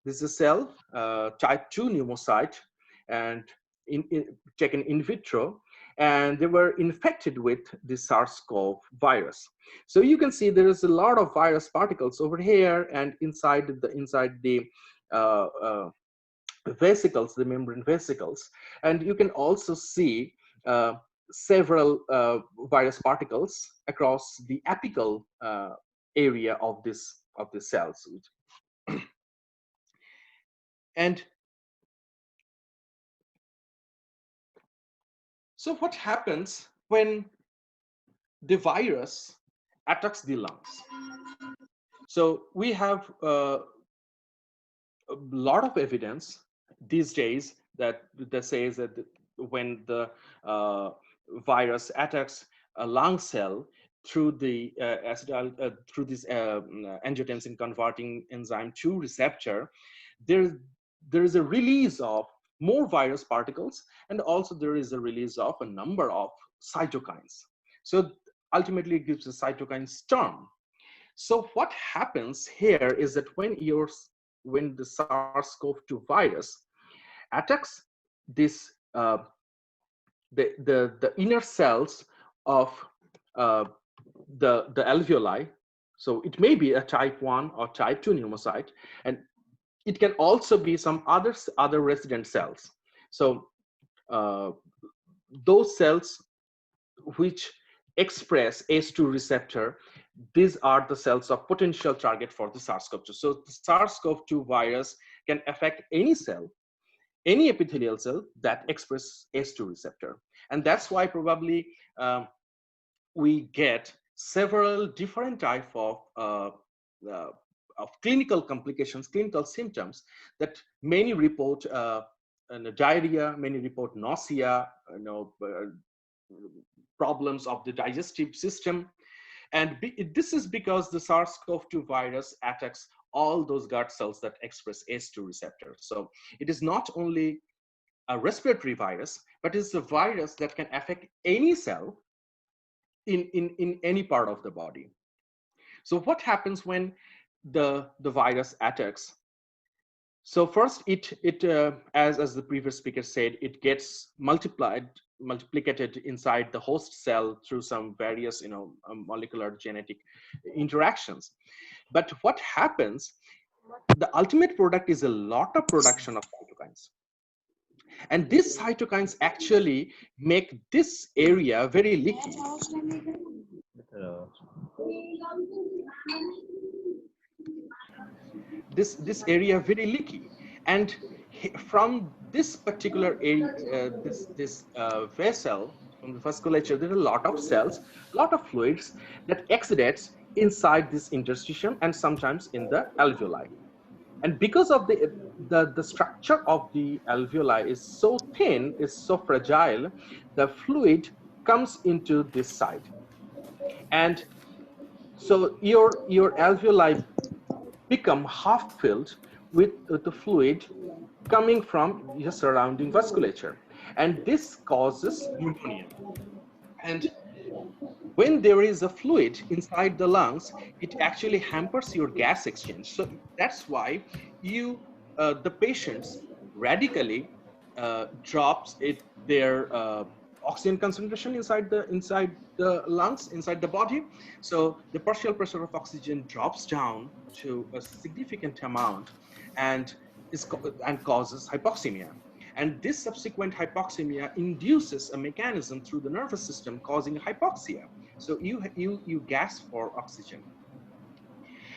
a cell, type 2 pneumocyte, and taken in vitro, and they were infected with the SARS-CoV virus. So you can see there is a lot of virus particles over here, and inside the vesicles, the membrane vesicles, and you can also see several virus particles across the apical area of the cells. And so what happens when the virus attacks the lungs? So we have a lot of evidence these days that says that when the virus attacks a lung cell through the through this angiotensin converting enzyme 2 receptor, there is a release of more virus particles, and also there is a release of a number of cytokines. So ultimately it gives a cytokine storm. So what happens here is that when the SARS-CoV-2 virus attacks this the inner cells of the alveoli. So it may be a type 1 or type 2 pneumocyte, and it can also be some other resident cells. So those cells which express ACE2 receptor, these are the cells of potential target for the SARS-CoV-2. So the SARS-CoV-2 virus can affect any cell, any epithelial cell that express ACE2 receptor. And that's why probably we get several different type of clinical complications, clinical symptoms that many report diarrhea, many report nausea, problems of the digestive system. And this is because the SARS-CoV-2 virus attacks all those gut cells that express ACE2 receptor. So it is not only a respiratory virus, but it's a virus that can affect any cell in any part of the body. So what happens when the virus attacks? So first, as the previous speaker said, it gets multiplicated inside the host cell through some various molecular genetic interactions. But what happens, the ultimate product is a lot of production of cytokines. And these cytokines actually make this area very leaky. This area very leaky, and from this particular area, this vessel, from the vasculature, there are a lot of cells, a lot of fluids that exudates inside this interstitium and sometimes in the alveoli. And because of the structure of the alveoli is so thin, is so fragile, the fluid comes into this side. And so your alveoli become half filled with the fluid coming from your surrounding vasculature. And this causes pneumonia. And when there is a fluid inside the lungs, it actually hampers your gas exchange. So that's why the patients radically drops their oxygen concentration inside the lungs, inside the body. So the partial pressure of oxygen drops down to a significant amount and causes hypoxemia. And this subsequent hypoxemia induces a mechanism through the nervous system causing hypoxia. So you gasp for oxygen.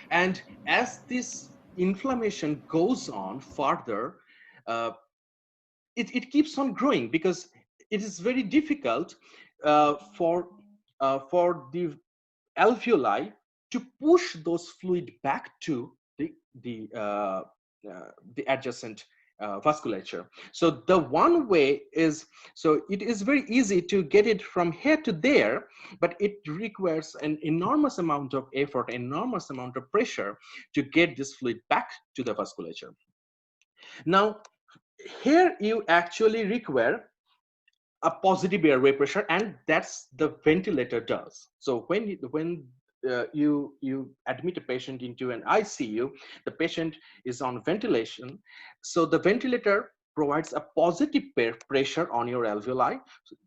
And as this inflammation goes on further, it keeps on growing because it is very difficult for the alveoli to push those fluid back to the adjacent vasculature. So the one way is, so it is very easy to get it from here to there, but it requires an enormous amount of effort, enormous amount of pressure to get this fluid back to the vasculature. Now, here you actually require a positive airway pressure, and that's the ventilator does. So when you admit a patient into an ICU, the patient is on ventilation. So the ventilator provides a positive pressure on your alveoli.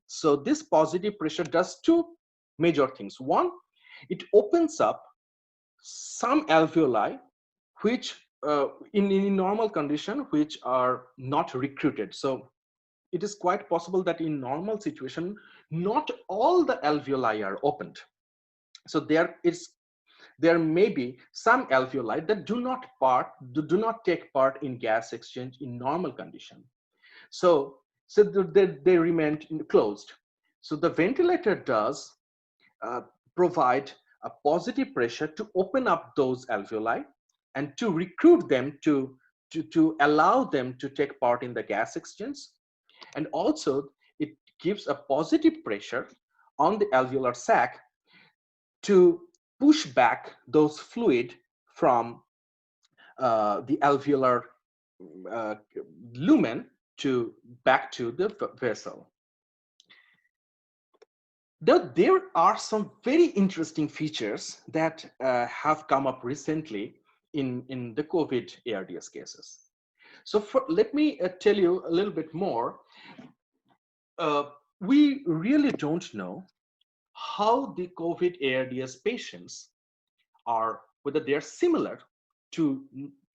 So this positive pressure does two major things. One, it opens up some alveoli, which in normal condition, which are not recruited. So it is quite possible that in normal situation, not all the alveoli are opened. So there may be some alveoli that do not take part in gas exchange in normal condition. So they remain closed. So the ventilator does provide a positive pressure to open up those alveoli and to recruit them to allow them to take part in the gas exchange. And also it gives a positive pressure on the alveolar sac to push back those fluid from the alveolar lumen back to the vessel. There are some very interesting features that have come up recently in the COVID ARDS cases. So let me tell you a little bit more. We really don't know how the COVID ARDS patients are, whether they are similar to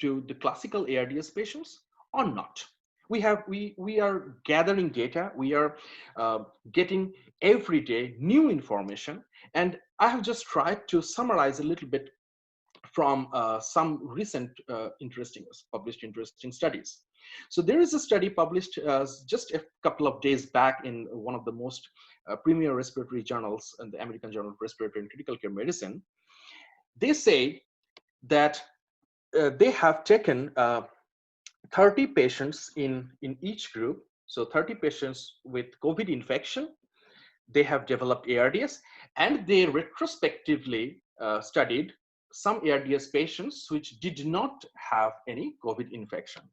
the classical ARDS patients or not. We are gathering data. We are getting every day new information, and I have just tried to summarize a little bit from some recent published interesting studies. So there is a study published just a couple of days back in one of the most premier respiratory journals, in the American Journal of Respiratory and Critical Care Medicine. They say that they have taken 30 patients in each group. So 30 patients with COVID infection, they have developed ARDS, and they retrospectively studied some ARDS patients which did not have any COVID infection.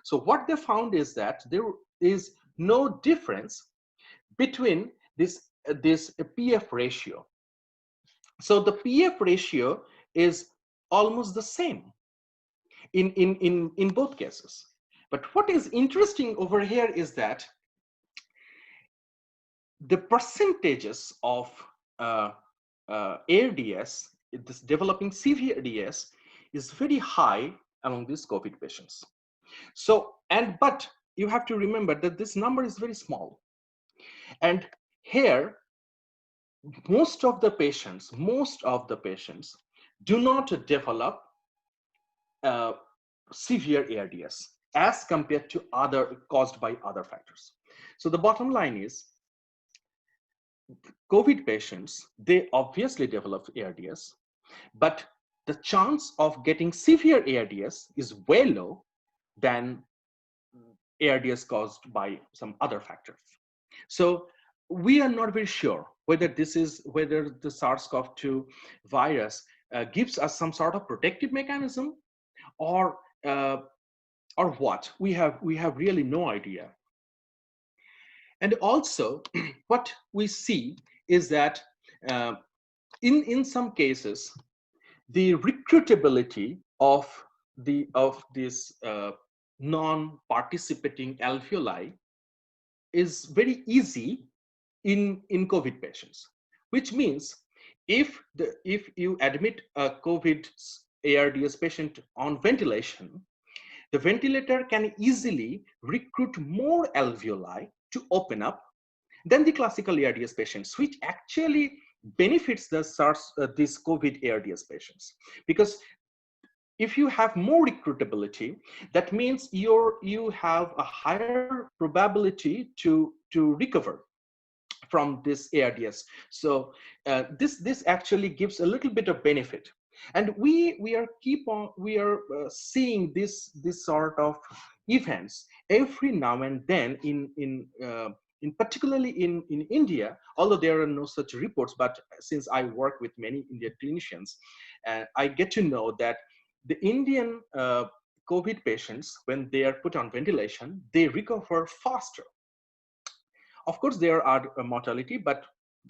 So what they found is that there is no difference between this PF ratio. So the PF ratio is almost the same in both cases. But what is interesting over here is that the percentages of ARDS, this developing severe ARDS, is very high among these COVID patients. So, but you have to remember that this number is very small. And here, most of the patients do not develop severe ARDS as compared to caused by other factors. So the bottom line is, COVID patients, they obviously develop ARDS, but the chance of getting severe ARDS is way low than ARDS caused by some other factors. So we are not very sure whether the SARS-CoV-2 virus gives us some sort of protective mechanism or what. We have really no idea. And also, what we see is that in some cases, the recruitability of this non-participating alveoli is very easy in COVID patients, which means if you admit a COVID ARDS patient on ventilation, the ventilator can easily recruit more alveoli to open up than the classical ARDS patients, which actually benefits this COVID ARDS patients. Because if you have more recruitability, that means you have a higher probability to recover from this ARDS. So this actually gives a little bit of benefit. And we are seeing this sort of events every now and then in particularly in India, although there are no such reports, but since I work with many Indian clinicians, I get to know that the Indian COVID patients, when they are put on ventilation, they recover faster. Of course, there are mortality, but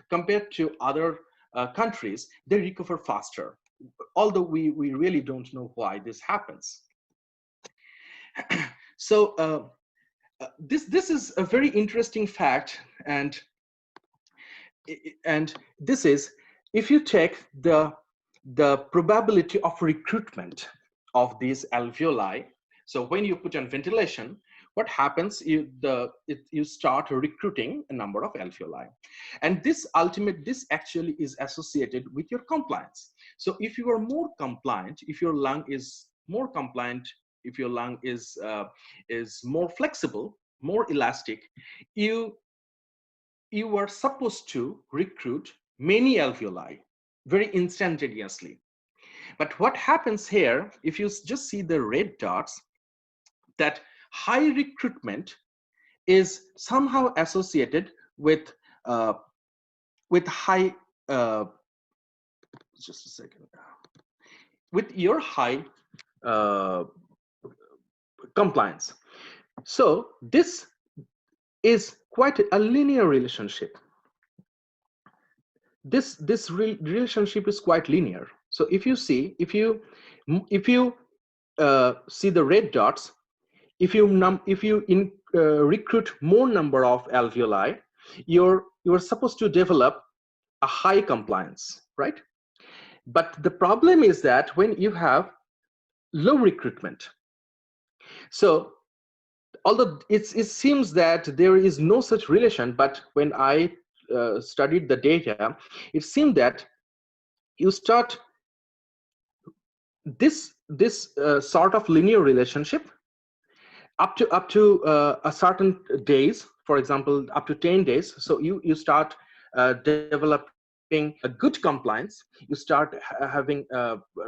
compared to other countries, they recover faster. Although we really don't know why this happens. So this is a very interesting fact, and this is, if you take the probability of recruitment of these alveoli. So when you put on ventilation, what happens? You start recruiting a number of alveoli, and this actually is associated with your compliance. So if you are more compliant, if your lung is more compliant, if your lung is more flexible, more elastic, you are supposed to recruit many alveoli very instantaneously. But what happens here, if you just see the red dots, that high recruitment is somehow associated with high just a second, with your high compliance. So this is quite a linear relationship. This relationship is quite linear. So if you see the red dots, if you recruit more number of alveoli, you're supposed to develop a high compliance, right? But the problem is that when you have low recruitment, so although it seems that there is no such relation, but when I studied the data, it seemed that you start this sort of linear relationship up to a certain days, for example, up to 10 days. So you start developing a good compliance, you start having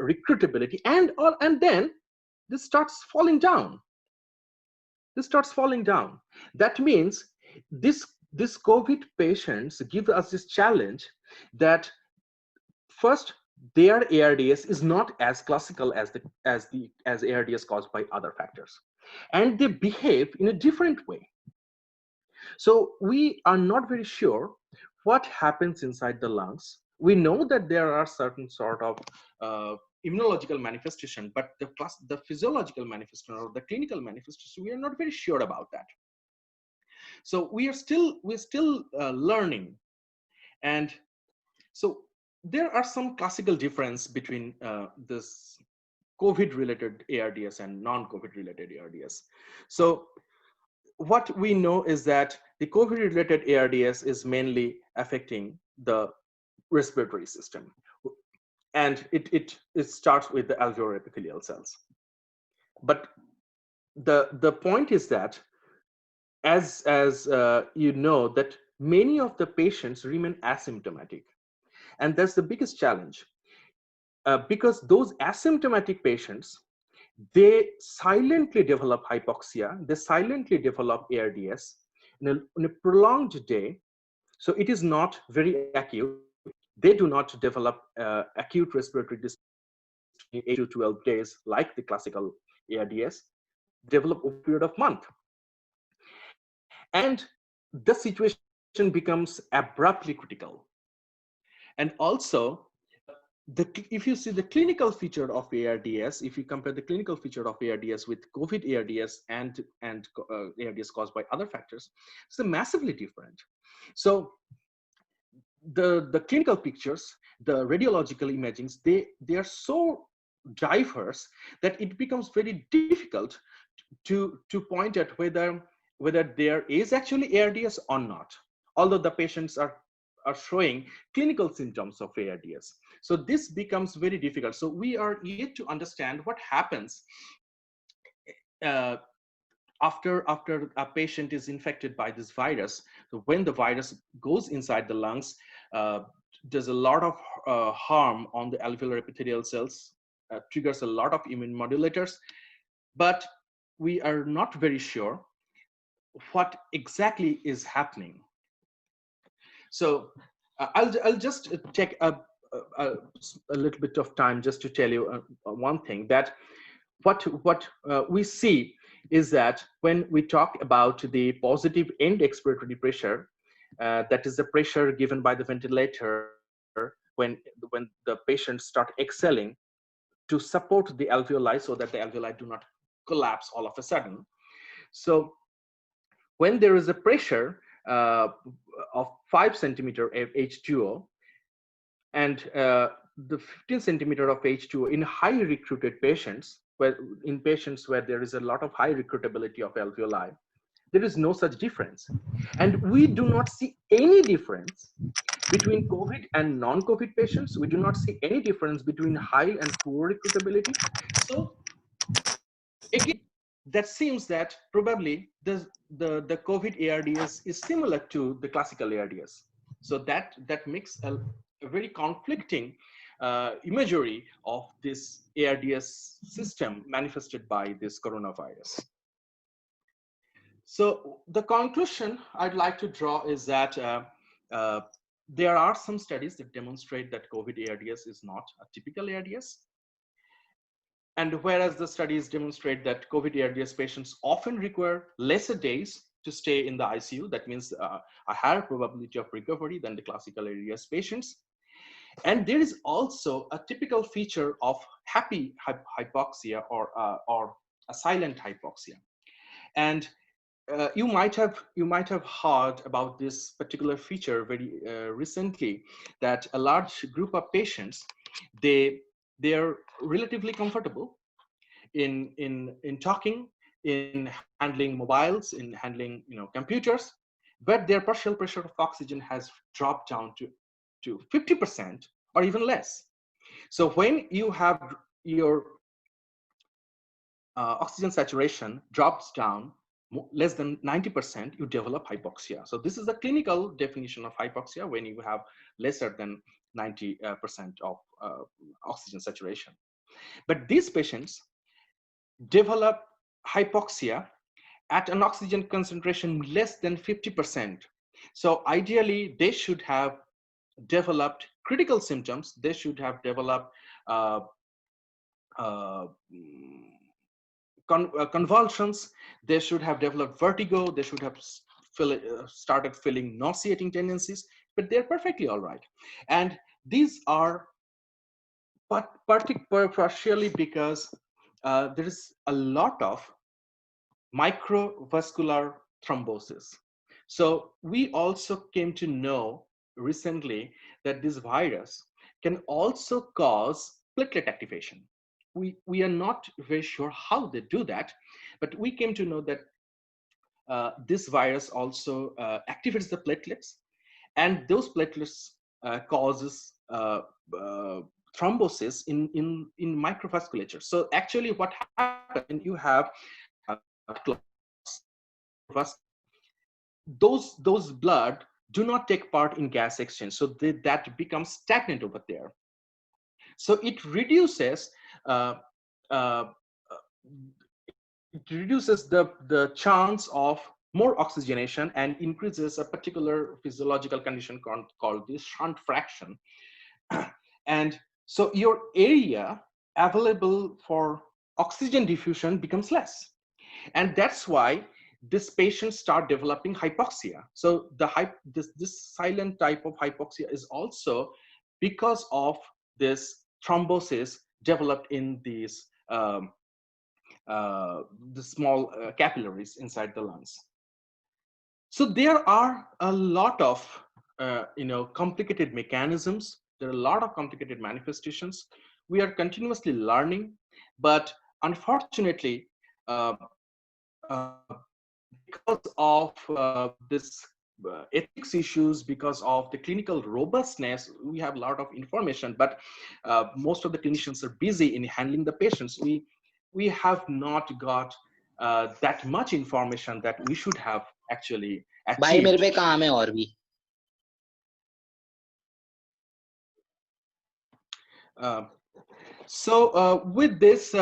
recruitability, and then this starts falling down. That means this COVID patients give us this challenge that first, their ARDS is not as classical as ARDS caused by other factors, and they behave in a different way. So we are not very sure what happens inside the lungs. We know that there are certain sort of immunological manifestation, but the physiological manifestation or the clinical manifestation, we are not very sure about that. So we're still learning. And so there are some classical difference between this COVID-related ARDS and non-COVID-related ARDS. So what we know is that the COVID-related ARDS is mainly affecting the respiratory system, and it starts with the alveolar epithelial cells. But the point is that as you know, that many of the patients remain asymptomatic, and that's the biggest challenge, because those asymptomatic patients, they silently develop hypoxia, they silently develop ARDS in a prolonged day. So it is not very acute. They do not develop acute respiratory distress in 8 to 12 days like the classical ARDS, develop over a period of month. And the situation becomes abruptly critical. And also, if you see the clinical feature of ARDS, if you compare the clinical feature of ARDS with COVID ARDS and ARDS caused by other factors, it's massively different. So the clinical pictures, the radiological imagings, they are so diverse that it becomes very difficult to point at whether there is actually ARDS or not, although the patients are showing clinical symptoms of ARDS. So this becomes very difficult. So we are yet to understand what happens after a patient is infected by this virus. So when the virus goes inside the lungs, there's a lot of harm on the alveolar epithelial cells, triggers a lot of immune modulators, but we are not very sure what exactly is happening. So I'll just take a little bit of time just to tell you one thing, that what we see is that when we talk about the positive end expiratory pressure, that is the pressure given by the ventilator when the patients start exhaling to support the alveoli so that the alveoli do not collapse all of a sudden. So when there is a pressure of 5 centimeter of H2O and the 15 centimeter of H2O in high recruited patients, in patients where there is a lot of high recruitability of alveoli, there is no such difference. And we do not see any difference between COVID and non-COVID patients. We do not see any difference between high and poor recruitability. So again, that seems that probably the COVID ARDS is similar to the classical ARDS. So that makes a very conflicting imagery of this ARDS system manifested by this coronavirus. So the conclusion I'd like to draw is that there are some studies that demonstrate that COVID ARDS is not a typical ARDS. And whereas the studies demonstrate that COVID ARDS patients often require lesser days to stay in the ICU, that means a higher probability of recovery than the classical ARDS patients. And there is also a typical feature of happy hypoxia or a silent hypoxia. And you might have heard about this particular feature very recently, that a large group of patients, they're relatively comfortable in talking, in handling mobiles, in handling computers, but their partial pressure of oxygen has dropped down to 50% or even less. So when you have your oxygen saturation drops down less than 90%, you develop hypoxia. So this is the clinical definition of hypoxia, when you have lesser than 90% of oxygen saturation. But these patients develop hypoxia at an oxygen concentration less than 50%. So ideally, they should have developed critical symptoms. They should have developed convulsions. They should have developed vertigo. They should have started feeling nauseating tendencies, but they're perfectly all right. And these are partially because there is a lot of microvascular thrombosis. So we also came to know recently that this virus can also cause platelet activation. We are not very sure how they do that, but we came to know that this virus also activates the platelets, and those platelets causes thrombosis in microvasculature. So actually what happens when you have those blood do not take part in gas exchange, so that becomes stagnant over there. So it reduces the chance of more oxygenation and increases a particular physiological condition called the shunt fraction. And so your area available for oxygen diffusion becomes less. And that's why this patients start developing hypoxia. So this silent type of hypoxia is also because of this thrombosis developed in these the small capillaries inside the lungs. So there are a lot of complicated mechanisms. There are a lot of complicated manifestations. We are continuously learning, but unfortunately, because of this ethics issues, because of the clinical robustness, we have a lot of information, but most of the clinicians are busy in handling the patients. We have not got that much information that we should have actually भाई मेरे achieved. पे काम है और भी So with this,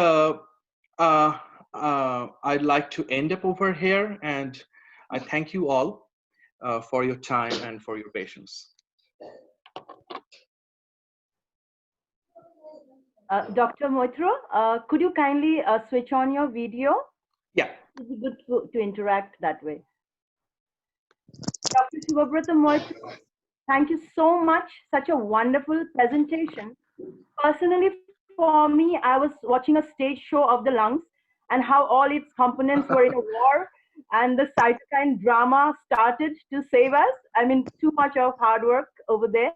I'd like to end up over here, and I thank you all for your time and for your patience. Dr. Moitra, could you kindly switch on your video? Yeah. It would be good to interact that way. Dr. Subhabrata Moitra, thank you so much. Such a wonderful presentation. Personally, for me, I was watching a stage show of the lungs and how all its components were in a war, and the cytokine drama started to save us. I mean, too much of hard work over there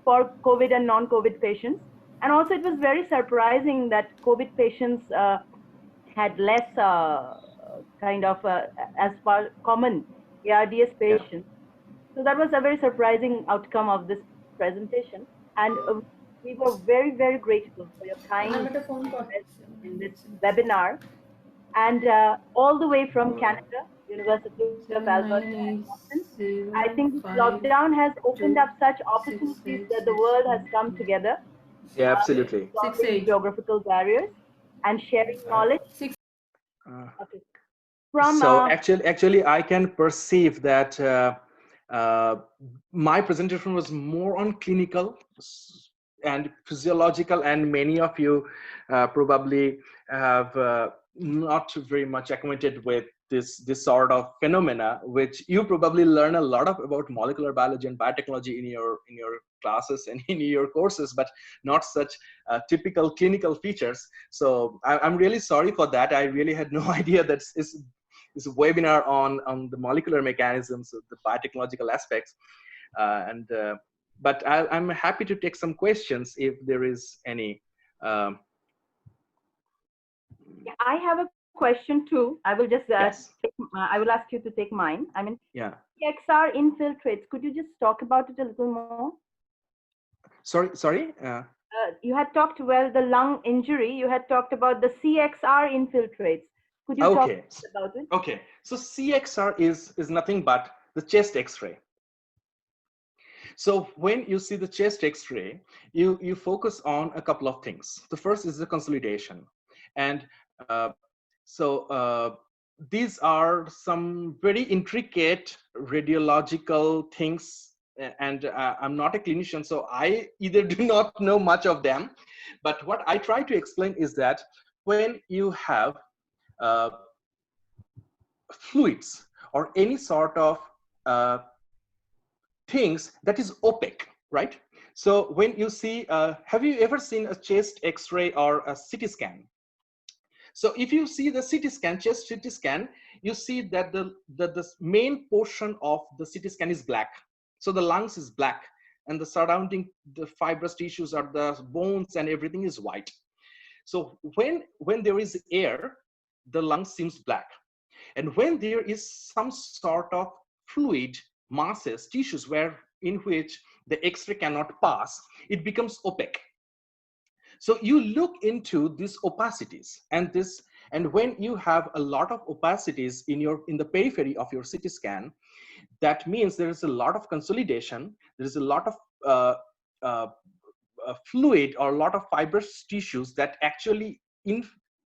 for COVID and non-COVID patients. And also it was very surprising that COVID patients had less as far common ARDS patients. So that was a very surprising outcome of this presentation. And we were very, very grateful for your kind in this webinar. And all the way from Canada, University of Alberta, Edmonton, I think this lockdown has opened up such opportunities that the world has come together. Yeah, absolutely. Geographical barriers and sharing knowledge. Okay. So actually, I can perceive that my presentation was more on clinical and physiological, and many of you probably have not very much acquainted with this sort of phenomena, which you probably learn a lot about molecular biology and biotechnology in your classes and in your courses, but not such typical clinical features. So I'm really sorry for that. I really had no idea that this webinar on the molecular mechanisms of the biotechnological aspects. But I'm happy to take some questions if there is any. Yeah, I have a question too. I will just Yes. I will ask you to take mine. I mean, Yeah. CXR infiltrates. Could you just talk about it a little more? Sorry. You had talked, well, the lung injury. You had talked about the CXR infiltrates. Could you talk about it? Okay. So CXR is nothing but the chest X-ray. So when you see the chest X-ray, you focus on a couple of things. The first is the consolidation, and these are some very intricate radiological things. And I'm not a clinician, so I either do not know much of them. But what I try to explain is that when you have fluids or any sort of things that is opaque, right? So when you see, have you ever seen a chest X-ray or a CT scan? So if you see the CT scan, chest CT scan, you see that the main portion of the CT scan is black. So the lungs is black, and the surrounding, the fibrous tissues or the bones and everything is white. So when there is air, the lung seems black. And when there is some sort of fluid, masses, tissues in which the X-ray cannot pass, it becomes opaque. So you look into these opacities, and when you have a lot of opacities in the periphery of your CT scan, that means there is a lot of consolidation, there is a lot of fluid or a lot of fibrous tissues that actually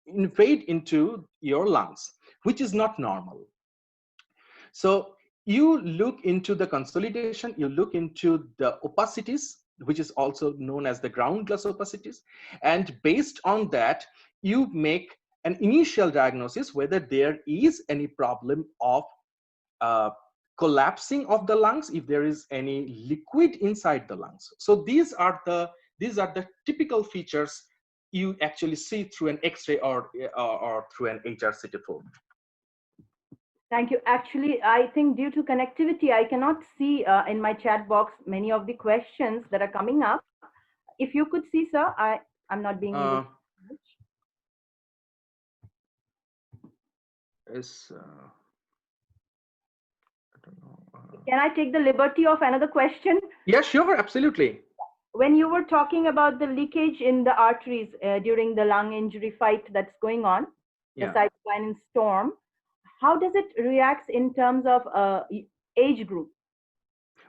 invade into your lungs, which is not normal. So you look into the consolidation, you look into the opacities, which is also known as the ground glass opacities. And based on that, you make an initial diagnosis whether there is any problem of collapsing of the lungs, if there is any liquid inside the lungs. So these are the typical features you actually see through an X-ray or through an HRCT film. Thank you. Actually, I think due to connectivity, I cannot see in my chat box many of the questions that are coming up. If you could see, sir, I'm not being able to. I don't know. Can I take the liberty of another question? Yeah, sure, absolutely. When you were talking about the leakage in the arteries during the lung injury fight that's going on, the cytokine storm, how does it react in terms of age group?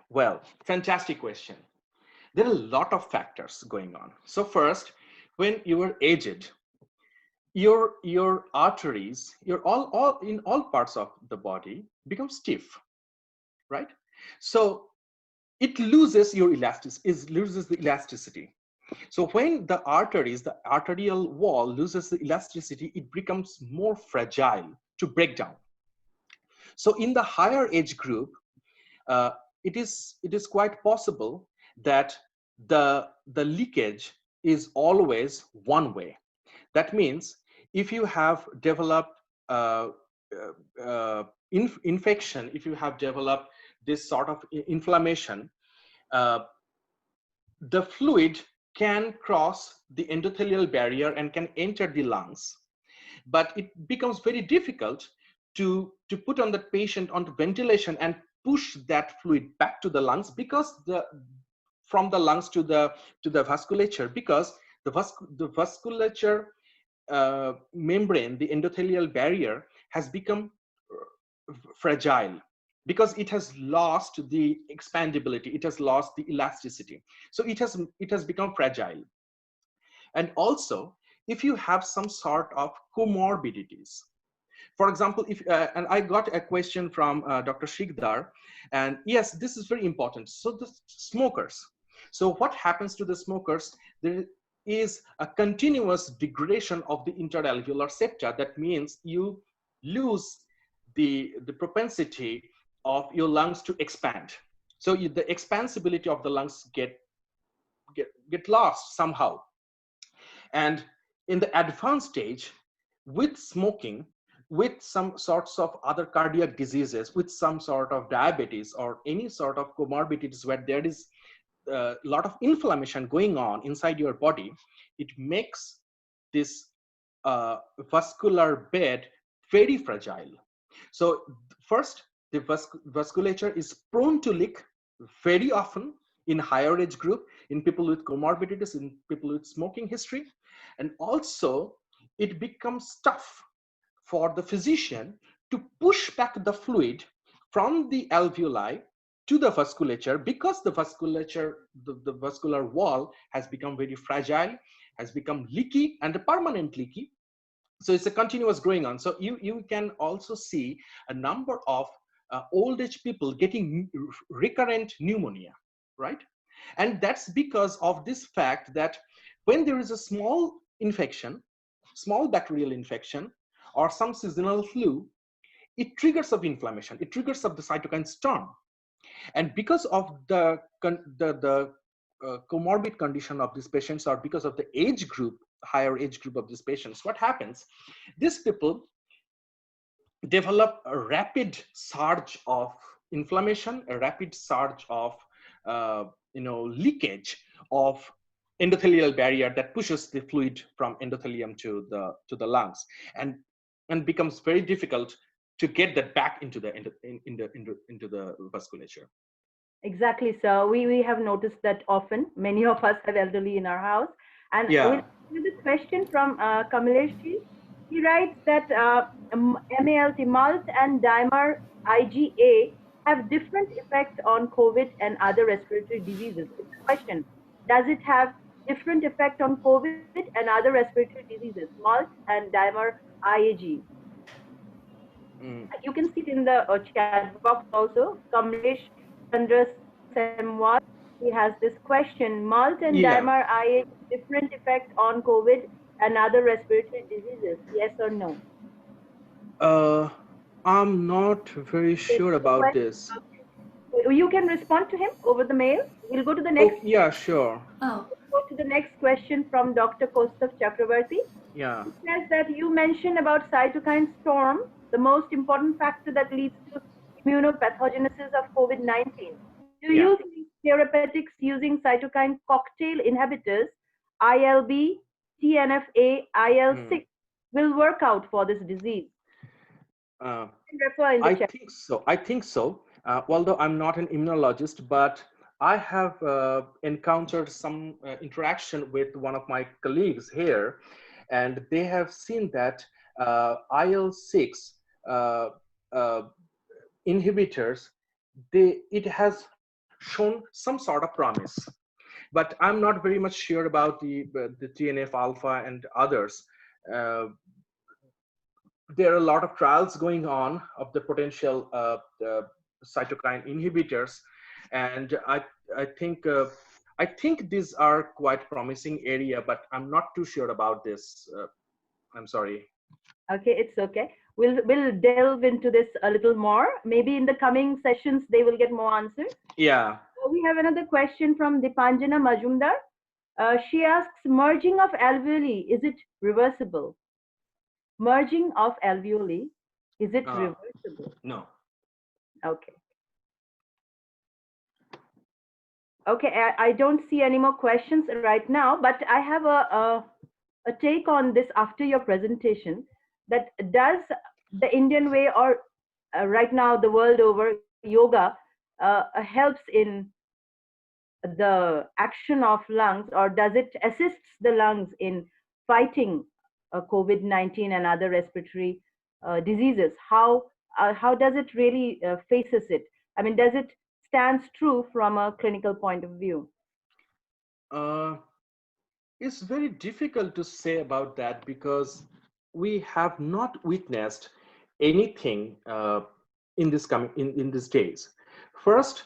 Well, fantastic question. There are a lot of factors going on. So first, when you are aged, your arteries, all in all parts of the body become stiff, right? So it loses the elasticity. So when the arteries, the arterial wall loses the elasticity, it becomes more fragile to break down. So in the higher age group, it is quite possible that the leakage is always one way. That means if you have developed infection, if you have developed this sort of inflammation, the fluid can cross the endothelial barrier and can enter the lungs, but it becomes very difficult to put on the patient onto ventilation and push that fluid back to the lungs, because from the lungs to the vasculature, because the vasculature membrane, the endothelial barrier, has become fragile because it has lost the expandability, it has lost the elasticity. So it has become fragile. And also, if you have some sort of comorbidities, for example, and I got a question from Dr. Shikdar, and yes, this is very important. So the smokers. So what happens to the smokers? There is a continuous degradation of the interalveolar septa. That means you lose the propensity of your lungs to expand. So the expansibility of the lungs get lost somehow. And in the advanced stage, with smoking, with some sorts of other cardiac diseases, with some sort of diabetes or any sort of comorbidities where there is a lot of inflammation going on inside your body, it makes this vascular bed very fragile. So first, the vasculature is prone to leak very often in higher age group, in people with comorbidities, in people with smoking history. And also it becomes tough for the physician to push back the fluid from the alveoli to the vasculature, because the vasculature, the vascular wall has become very fragile, has become leaky and permanent leaky. So it's a continuous going on. So you can also see a number of old age people getting recurrent pneumonia, right? And that's because of this fact that when there is a small infection, small bacterial infection, or some seasonal flu, it triggers of inflammation, it triggers of the cytokine storm. And because of the comorbid condition of these patients, or because of the age group, higher age group of these patients, what happens? These people develop a rapid surge of inflammation, a rapid surge of leakage of endothelial barrier that pushes the fluid from endothelium to the lungs, and becomes very difficult to get that back into the vasculature. Exactly, sir. We have noticed that often. Many of us have elderly in our house. And Yeah. with this question from Kamlesh, he writes that MALT, malt and dimer IgA have different effects on COVID and other respiratory diseases. It's a question. Does it have different effect on COVID and other respiratory diseases, malt and dimer IgA? You can see it in the chat box also. Kamlesh Chandra Semwal, he has this question: malt and dimer Yeah. IgA different effect on COVID and other respiratory diseases? Yes or no? I'm not very sure about this. You can respond to him over the mail. We'll go to the next. Oh, yeah, sure. Oh, Go to the next question from Dr. Kostav Chakraborti. Yeah. It says that you mentioned about cytokine storm, the most important factor that leads to immunopathogenesis of COVID-19. Do Yeah. you think therapeutics using cytokine cocktail inhibitors, ILB, TNFA, IL-6, will work out for this disease? Refer in the chat. I think so. Although I'm not an immunologist, but I have encountered some interaction with one of my colleagues here, and they have seen that IL-6 inhibitors, it has shown some sort of promise. But I'm not very much sure about the TNF alpha and others. There are a lot of trials going on of the potential cytokine inhibitors, and I think these are quite promising area, but I'm not too sure about this. I'm sorry. Okay, it's okay. We'll delve into this a little more. Maybe in the coming sessions they will get more answers. Yeah. We have another question from Dipanjana Majumdar. She asks, merging of alveoli, is it reversible? Merging of alveoli, is it reversible? No. Okay. Okay, I don't see any more questions right now, but I have a take on this after your presentation. That does the Indian way, or right now the world over, yoga helps in the action of lungs, or does it assists the lungs in fighting COVID-19 and other respiratory diseases? How does it really faces it? I mean, does it stands true from a clinical point of view? It's very difficult to say about that, because we have not witnessed anything in these days. First,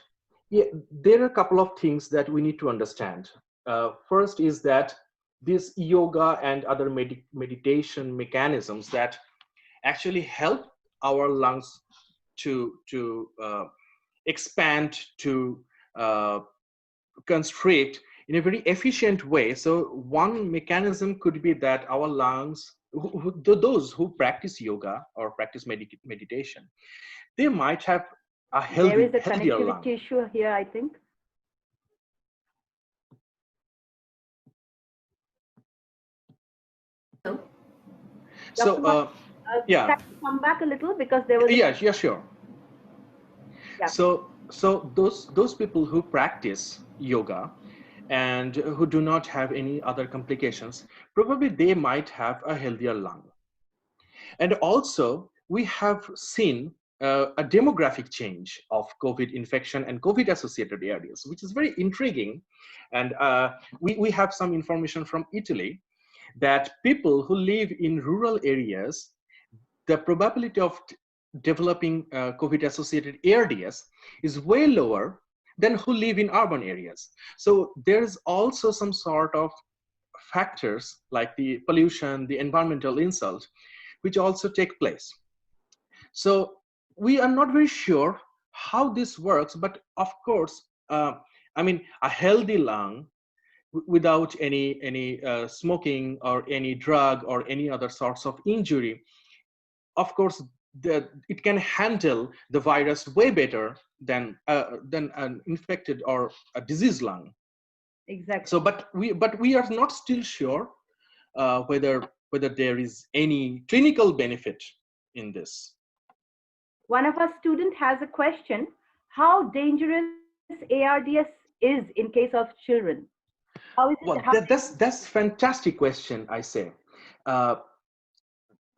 yeah, there are a couple of things that we need to understand. First is that this yoga and other meditation mechanisms that actually help our lungs to expand, to constrict in a very efficient way. So one mechanism could be that our lungs those who practice yoga or practice meditation, they might have a There is a healthier lung. connectivity issue here, I think. So, yeah. Can you come back a little, because there was Yeah, sure. Yeah. So those people who practice yoga and who do not have any other complications, probably they might have a healthier lung. And also, we have seen a demographic change of COVID infection and COVID associated areas, which is very intriguing. And we have some information from Italy that people who live in rural areas, the probability of developing COVID associated ARDS is way lower than who live in urban areas. So there's also some sort of factors like the pollution, the environmental insult, which also take place. So we are not very sure how this works, but of course, I mean, a healthy lung without any smoking or any drug or any other sorts of injury, of course, it can handle the virus way better than an infected or a diseased lung. Exactly. So, but we are not still sure whether there is any clinical benefit in this. One of our students has a question: how dangerous ARDS is in case of children? How is it? Well, that's fantastic question, I say.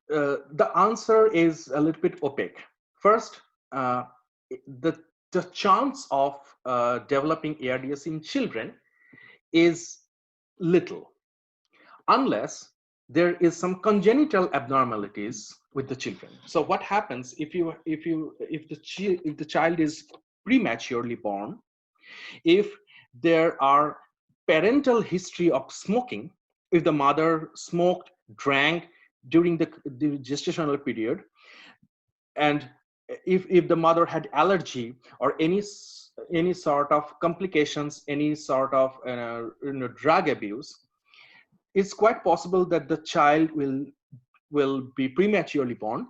The answer is a little bit opaque. First, the chance of developing ARDS in children is little, unless there is some congenital abnormalities with the children. So what happens if the child is prematurely born, if there are parental history of smoking, if the mother smoked, drank during the gestational period, and if the mother had allergy or any sort of complications, any sort of drug abuse, it's quite possible that the child will be prematurely born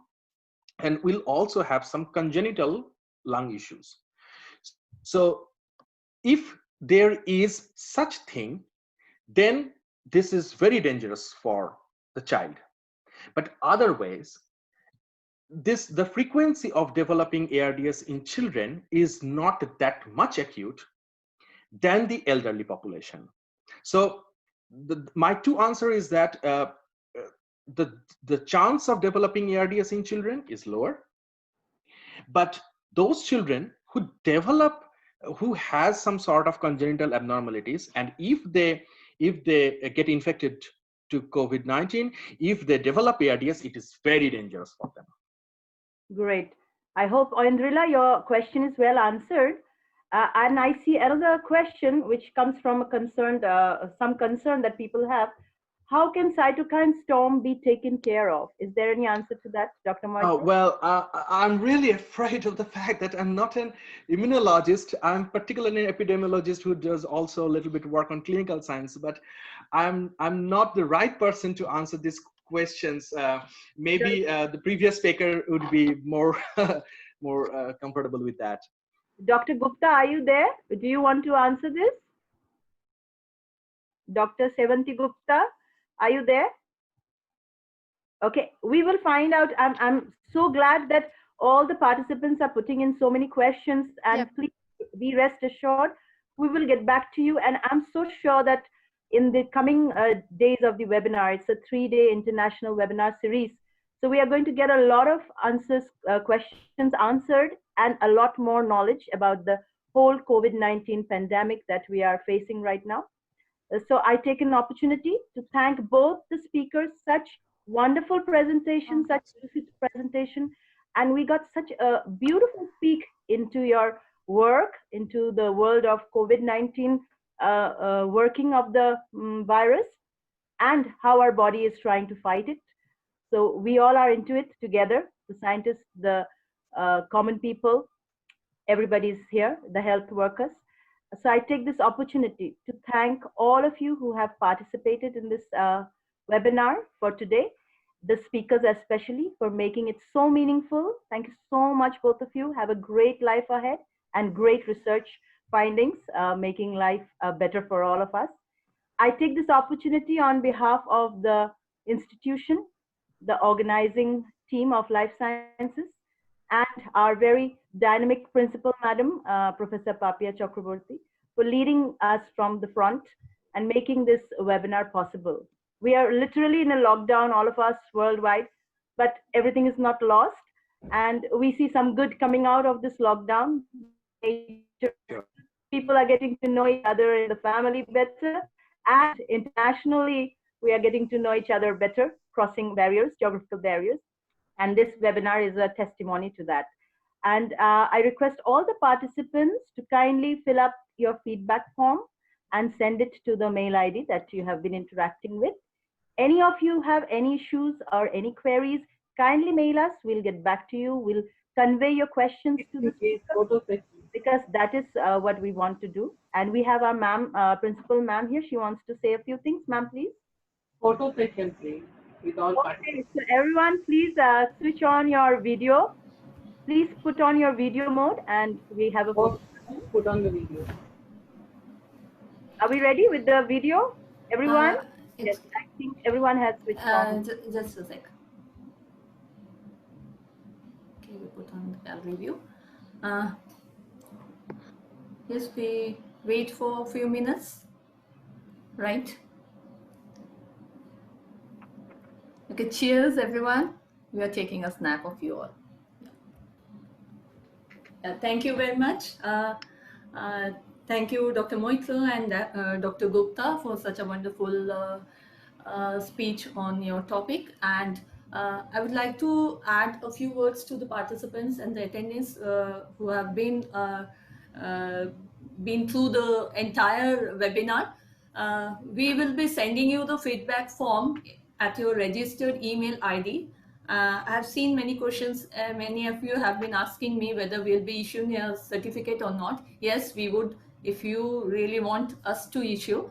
and will also have some congenital lung issues. So if there is such thing, then this is very dangerous for the child. But otherwise, the frequency of developing ARDS in children is not that much acute than the elderly population. So my two answer is that the chance of developing ARDS in children is lower, but those children who has some sort of congenital abnormalities, and if they get infected to COVID-19, if they develop ARDS, it is very dangerous for them. Great. I hope, Oindrila, your question is well answered. And I see another question which comes from some concern that people have. How can cytokine storm be taken care of? Is there any answer to that, Dr. Moitra? Well, I'm really afraid of the fact that I'm not an immunologist. I'm particularly an epidemiologist who does also a little bit work on clinical science, but I'm not the right person to answer these questions. Maybe the previous speaker would be more comfortable with that. Dr. Gupta, are you there? Do you want to answer this? Dr. Sebanti Gupta, are you there? Okay, we will find out. I'm so glad that all the participants are putting in so many questions, and yep. Please be rest assured, we will get back to you. And I'm so sure that in the coming days of the webinar, it's a 3-day international webinar series. So we are going to get a lot of questions answered, and a lot more knowledge about the whole COVID-19 pandemic that we are facing right now. So I take an opportunity to thank both the speakers, such wonderful presentation, such lucid presentation, and we got such a beautiful peek into your work, into the world of COVID-19 working of the virus, and how our body is trying to fight it. So we all are into it together, the scientists, the common people, everybody's here, the health workers. So I take this opportunity to thank all of you who have participated in this webinar for today. the speakers especially for making it so meaningful. Thank you so much, both of you. Have a great life ahead and great research findings, making life better for all of us. I take this opportunity on behalf of the institution, the organizing team of life sciences, and our very dynamic principal, Madam Professor Papia Chakraborti, for leading us from the front and making this webinar possible. We are literally in a lockdown, all of us worldwide, but everything is not lost. And we see some good coming out of this lockdown. People are getting to know each other in the family better, and internationally, we are getting to know each other better, crossing barriers, geographical barriers. And this webinar is a testimony to that. And I request all the participants to kindly fill up your feedback form and send it to the mail ID that you have been interacting with. Any of you have any issues or any queries, kindly mail us. We'll get back to you. We'll convey your questions to the speaker, because that is what we want to do. And we have our principal ma'am here. She wants to say a few things. Ma'am, please. Photo session, please, with all participants. So everyone, please switch on your video. Please put on your video mode, and we have a photo. Put on the video. Are we ready with the video? Everyone? Yes, I think everyone has switched on. Just a sec. Okay, we put on the gallery view. Yes, we wait for a few minutes, right? Okay, cheers everyone. We are taking a snap of you all. Thank you very much. Thank you, Dr. Moitra and Dr. Gupta, for such a wonderful speech on your topic. And I would like to add a few words to the participants and the attendees who have been through the entire webinar. We will be sending you the feedback form at your registered email ID. I have seen many questions. Many of you have been asking me whether we'll be issuing a certificate or not. Yes, we would, if you really want us to issue.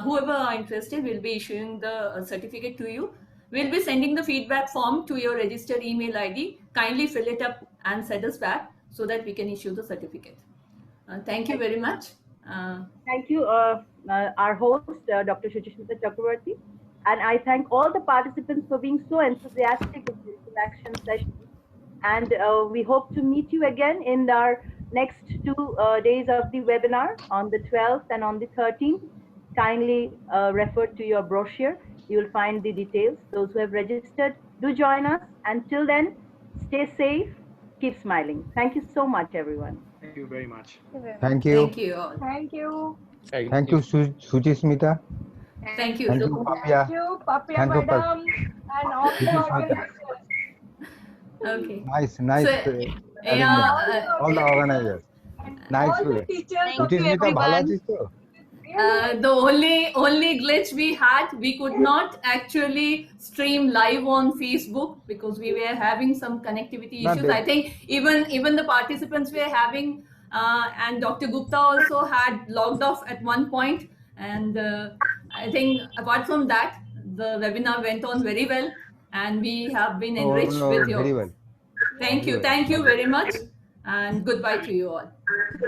Whoever are interested, will be issuing the certificate to you. We'll be sending the feedback form to your registered email ID. Kindly fill it up and send us back so that we can issue the certificate. Thank you very much. Thank you, our host, Dr. Suchishmita Chakraborti. And I thank all the participants for being so enthusiastic in this interaction session. And we hope to meet you again in our next 2 days of the webinar on the 12th and on the 13th. Kindly refer to your brochure. You will find the details. Those who have registered, do join us. Until then, stay safe, keep smiling. Thank you so much, everyone. Thank you very much. Thank you. Thank you all. Thank you. Thank you, Suchishmita. Thank you. Thank you, Papia. Thank you, Papia Thank you, madam, and all the organizers. Okay. Nice. So, having yeah, them. All the organizers. Nice All the way. teachers of Suchishmita, ভালো আছিস তো? the only glitch we had, we could not actually stream live on Facebook because we were having some connectivity issues. I think even the participants were having, and Dr. Gupta also had logged off at one point. And I think apart from that, the webinar went on very well, and we have been enriched with your. Very well. Thank you very much, and goodbye to you all.